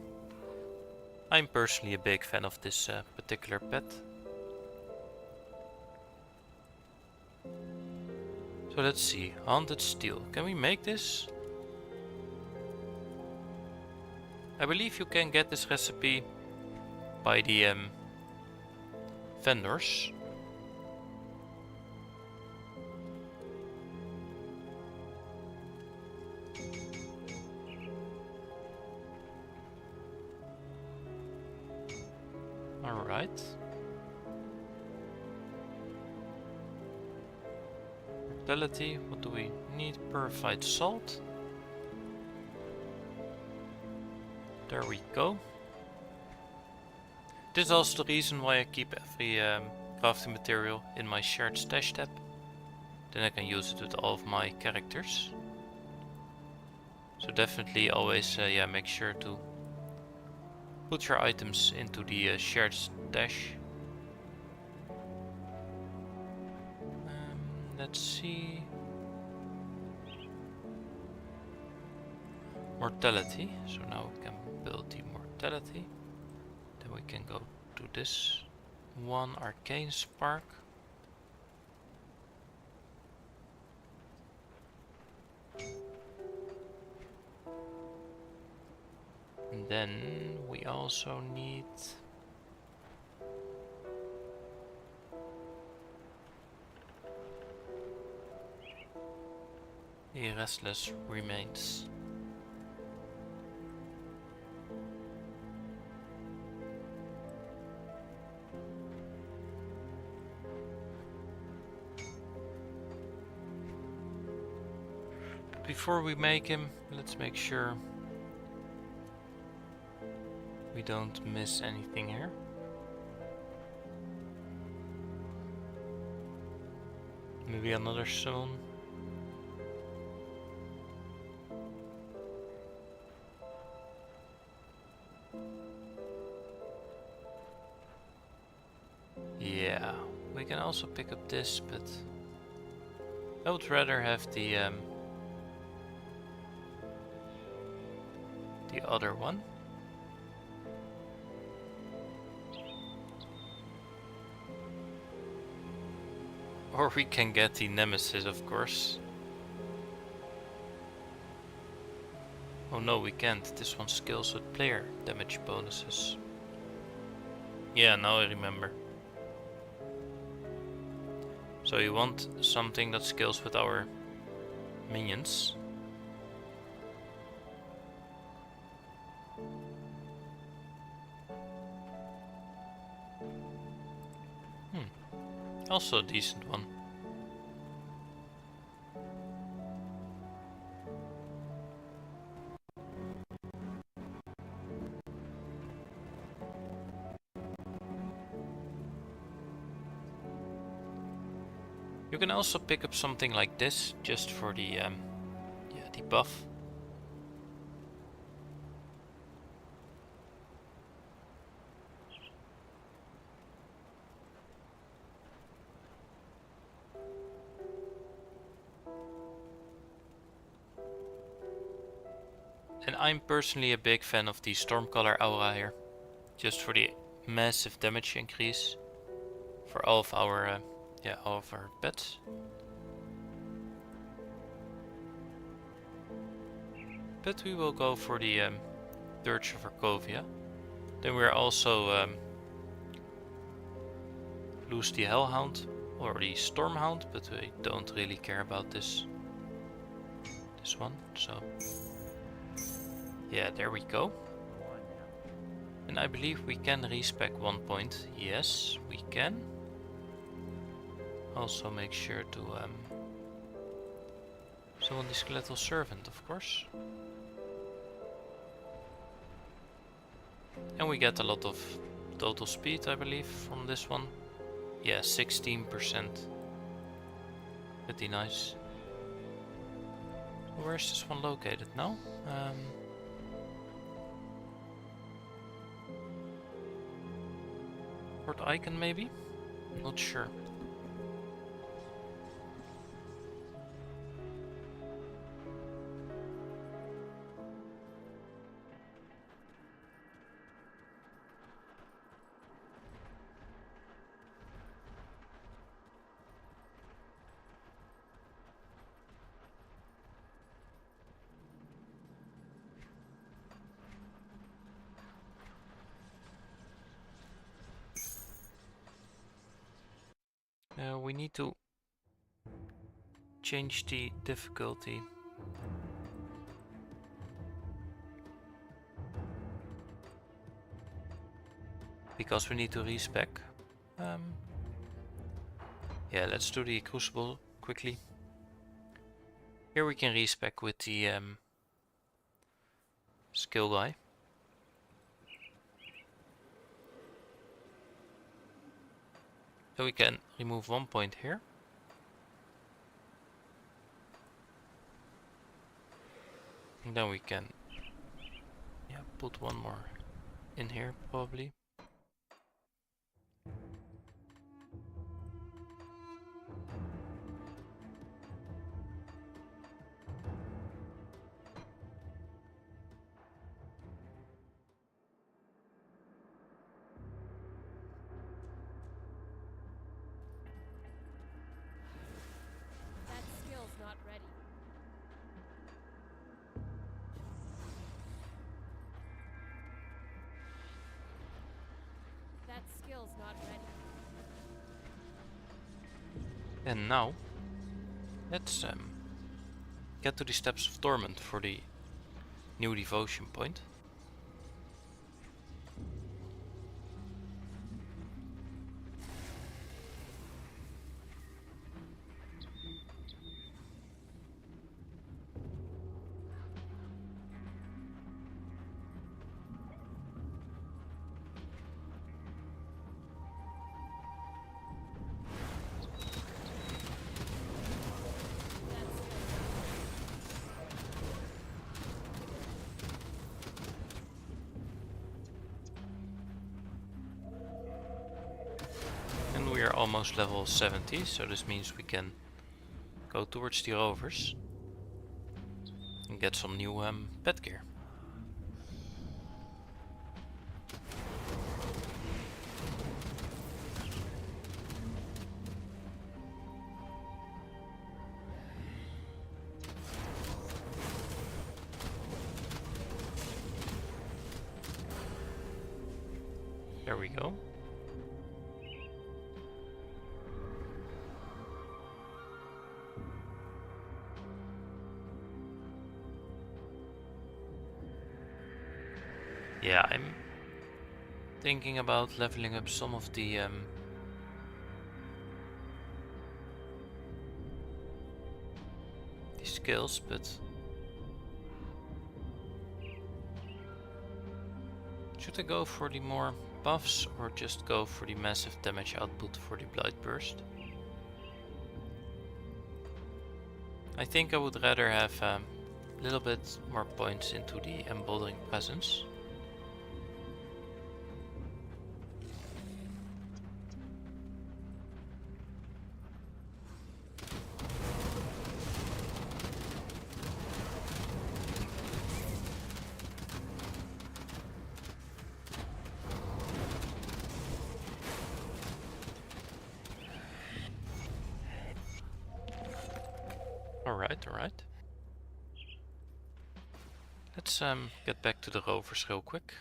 I'm personally a big fan of this particular pet. So let's see, haunted steel. Can we make this? I believe you can get this recipe by the vendors. Alright. Mortality, what do we need? Purified salt. There we go. This is also the reason why I keep every crafting material in my shared stash tab. Then I can use it with all of my characters. So definitely always yeah, make sure to put your items into the shared stash. Let's see. Mortality. So now we can build the mortality. Then we can go to this one arcane spark. And then we also need a restless remains. Before we make him, let's make sure we don't miss anything here. Maybe another summon. Yeah, we can also pick up this, but I would rather have the other one. Or we can get the Nemesis, of course. Oh no, we can't. This one scales with player damage bonuses. Yeah, now I remember. So you want something that scales with our minions. Also a decent one. You can also pick up something like this just for the yeah, the buff. And I'm personally a big fan of the Stormcaller aura here, just for the massive damage increase for all of our yeah, all of our pets. But we will go for the Dirge of Arcovia. Then we're also lose the Hellhound or the Stormhound, but we don't really care about this one. So yeah, there we go. And I believe we can respec 1 point. Yes, we can. Also make sure to summon the Skeletal Servant, of course. And we get a lot of total speed, I believe, from this one. Yeah, 16%. Pretty nice. Where's this one located now? Port Icon, maybe? Not sure. We need to change the difficulty. because we need to respec. Yeah, let's do the crucible quickly. Here we can respec with the skill guy. So we can remove 1 point here. And then we can put 1 more in here probably. That skill's not ready. That skill's not ready. And now, let's get to the Steps of Torment for the new devotion point. And we are almost level 70, so this means we can go towards the rovers and get some new pet gear. There we go. Yeah, I'm thinking about leveling up some of the skills, but should I go for the more buffs or just go for the massive damage output for the Blight Burst? I think I would rather have a little bit more points into the Emboldering Presence. Alright. Let's get back to the rovers real quick.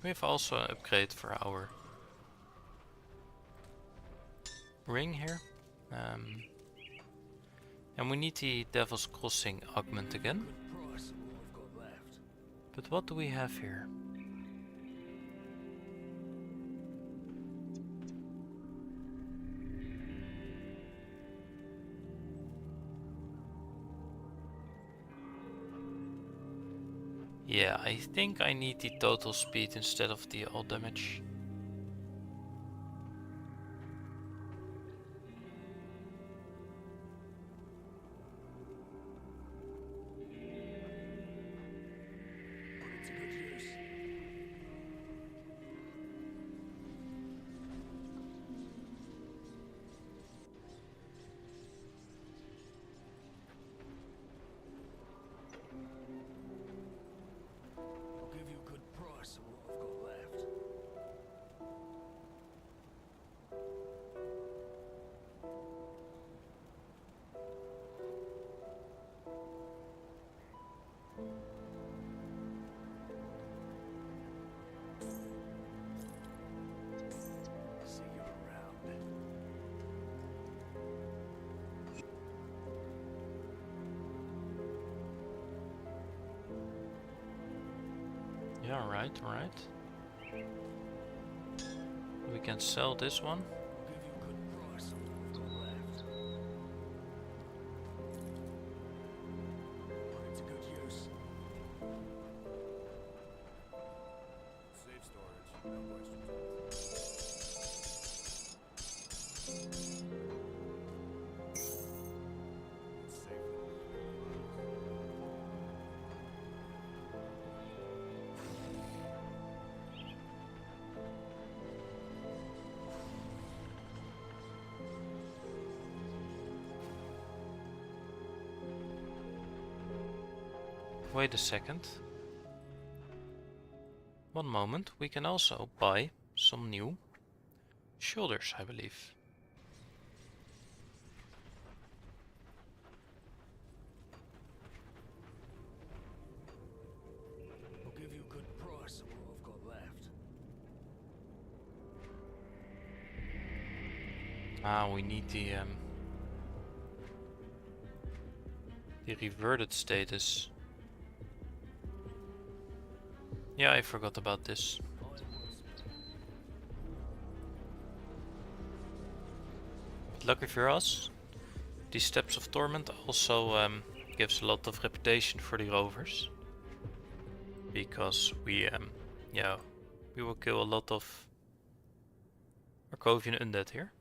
We have also an upgrade for our ring here. And we need the Devil's Crossing augment again. But what do we have here? Yeah, I think I need the total speed instead of the all damage. Alright, alright. We can sell this one. Give you a good price on what we've got left. Put it to good use. Safe storage, no questions asked. It's safe. Wait a second. One moment, we can also buy some new shoulders, I believe. I'll give you a good price on what I've got left. Ah, we need the reverted status. Yeah, I forgot about this. But lucky for us, these Steps of Torment also gives a lot of reputation for the rovers, because we we will kill a lot of Arcovian undead here.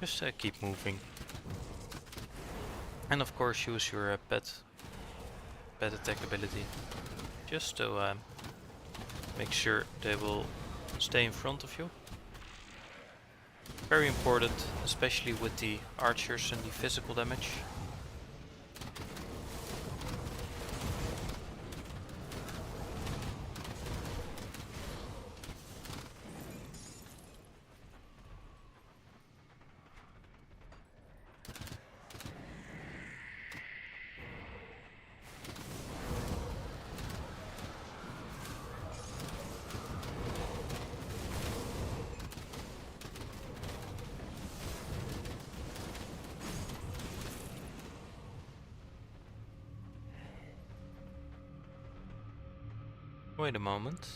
Just keep moving. And of course use your pet attack ability. Just to make sure they will stay in front of you. Very important, especially with the archers and the physical damage. Wait a moment.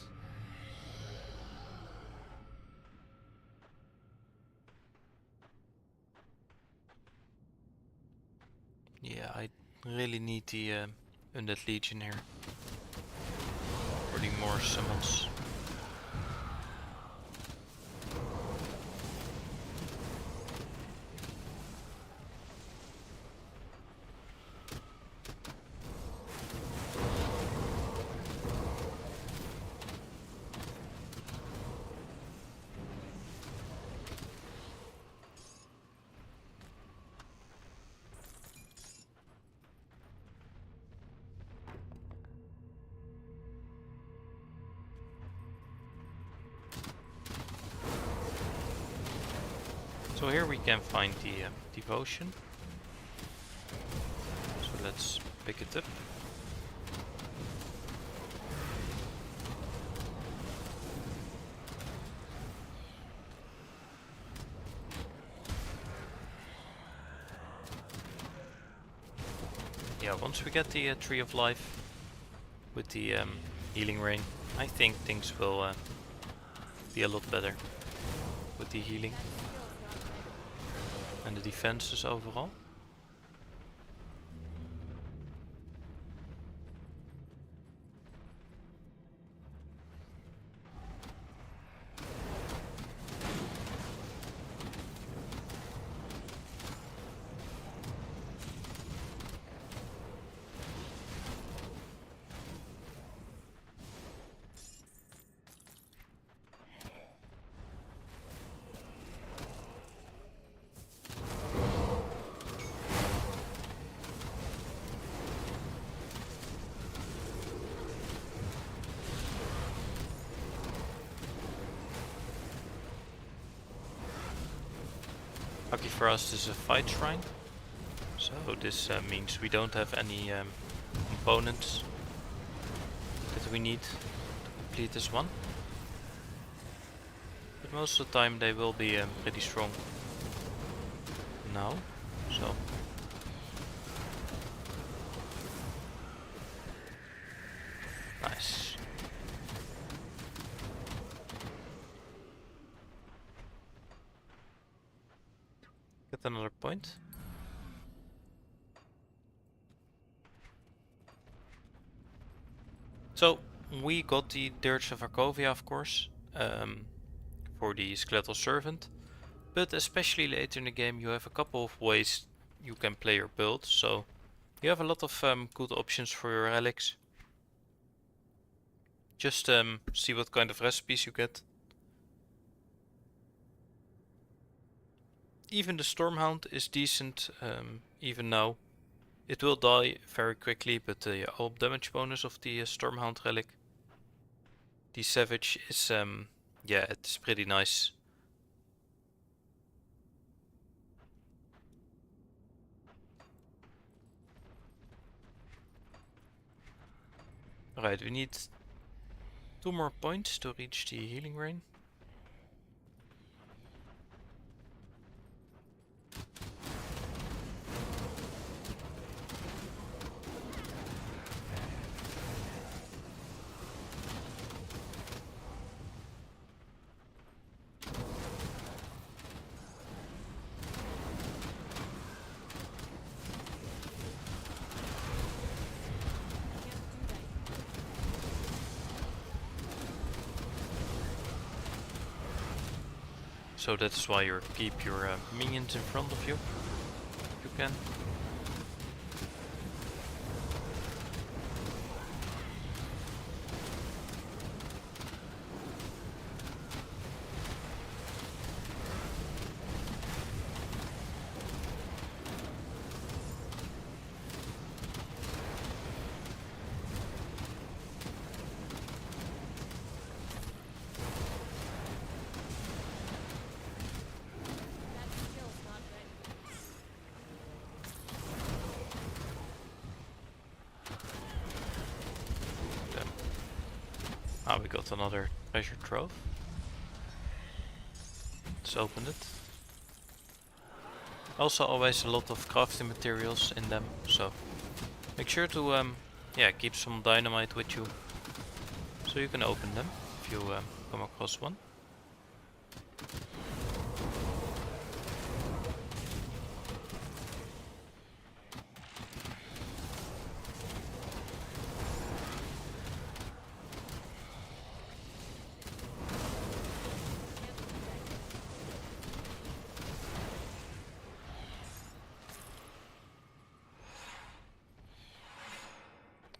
Yeah, I really need the Undead Legion here. For the more summons. So here we can find the devotion. So let's pick it up. Yeah, once we get the Tree of Life with the healing rain, I think things will be a lot better with the healing and the defenses overall. Lucky for us, this is a fight shrine, so this means we don't have any components that we need to complete this one. But most of the time they will be pretty strong now, so. Nice. Get another point. So we got the Dirge of Arkovia, of course, for the Skeletal Servant, but especially later in the game you have a couple of ways you can play your build, so you have a lot of good options for your relics. Just see what kind of recipes you get. Even the Stormhound is decent, even now. It will die very quickly, but the all damage bonus of the Stormhound relic, the Savage, is yeah, it's pretty nice. Alright, we need 2 more points to reach the healing rain. So that's why you keep your minions in front of you, if you can. Ah, we got another treasure trove. Let's open it. Also always a lot of crafting materials in them, so make sure to yeah, keep some dynamite with you so you can open them if you come across one.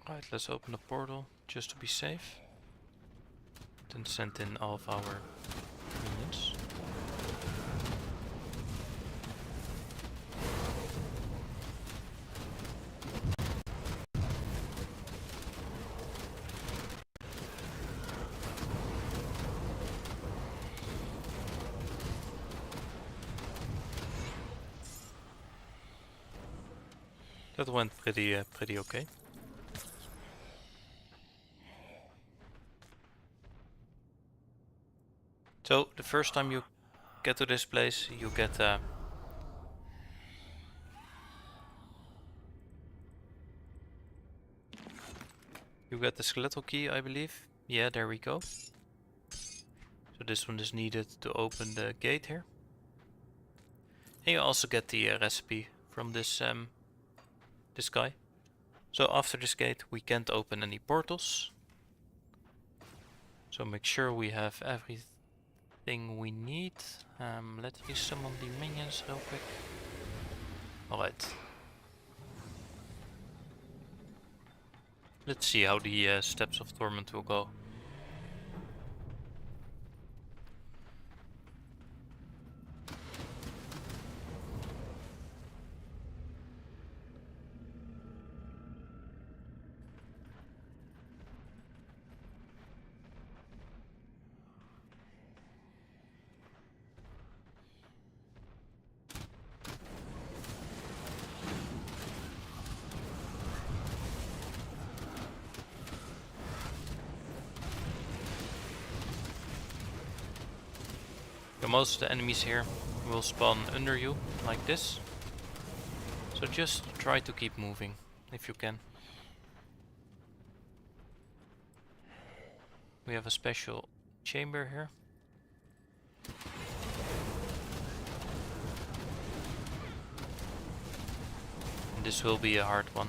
Right, let's open the portal just to be safe. Then send in all of our minions. That went pretty okay. So the first time you get to this place, you get the skeletal key, I believe. Yeah, there we go. So this one is needed to open the gate here. And you also get the recipe from this guy. So after this gate we can't open any portals. So make sure we have everything we need. Let's summon the minions real quick. Alright. Let's see how the Steps of Torment will go. Most of the enemies here will spawn under you, like this. So just try to keep moving, if you can. We have a special chamber here. And this will be a hard one.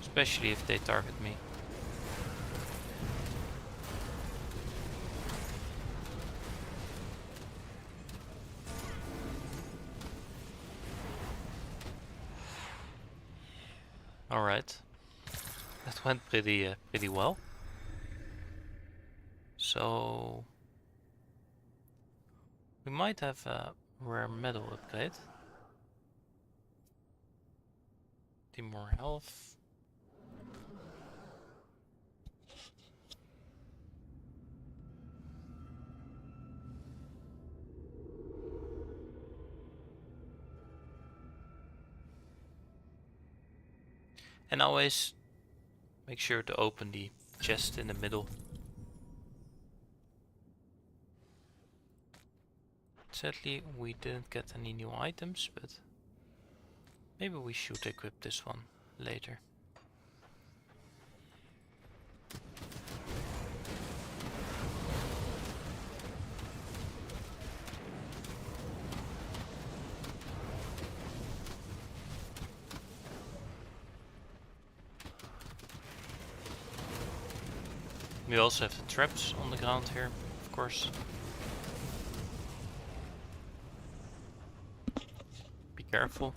Especially if they target me. Alright. That went pretty well. So we might have a rare metal upgrade. More health. And always make sure to open the chest in the middle. Sadly, we didn't get any new items, but maybe we should equip this one later. We also have the traps on the ground here, of course. Be careful.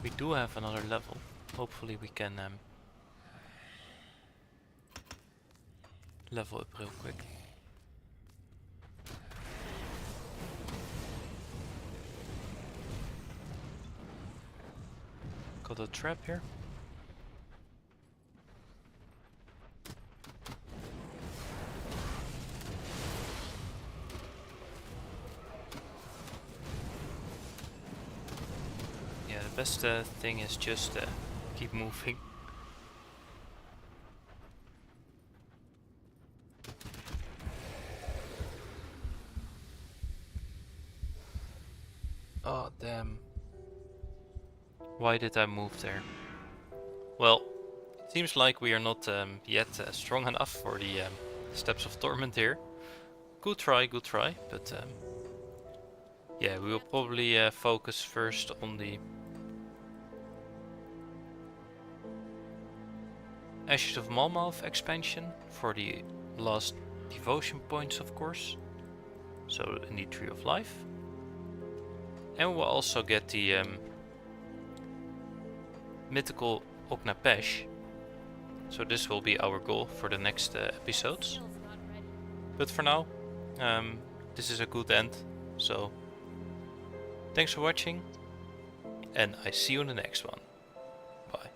We do have another level. Hopefully we can level up real quick. Got a trap here. Yeah, the best thing is just keep moving. Oh damn. Why did I move there? Well, it seems like we are not yet strong enough for the Steps of Torment here. Good try, but yeah, we will probably focus first on the Ashes of Malmouth expansion for the last devotion points, of course. So in the Tree of Life. And we'll also get the mythical Oknapesh. So this will be our goal for the next episodes. Skills not ready. But for now, this is a good end. So thanks for watching, and I see you in the next one. Bye.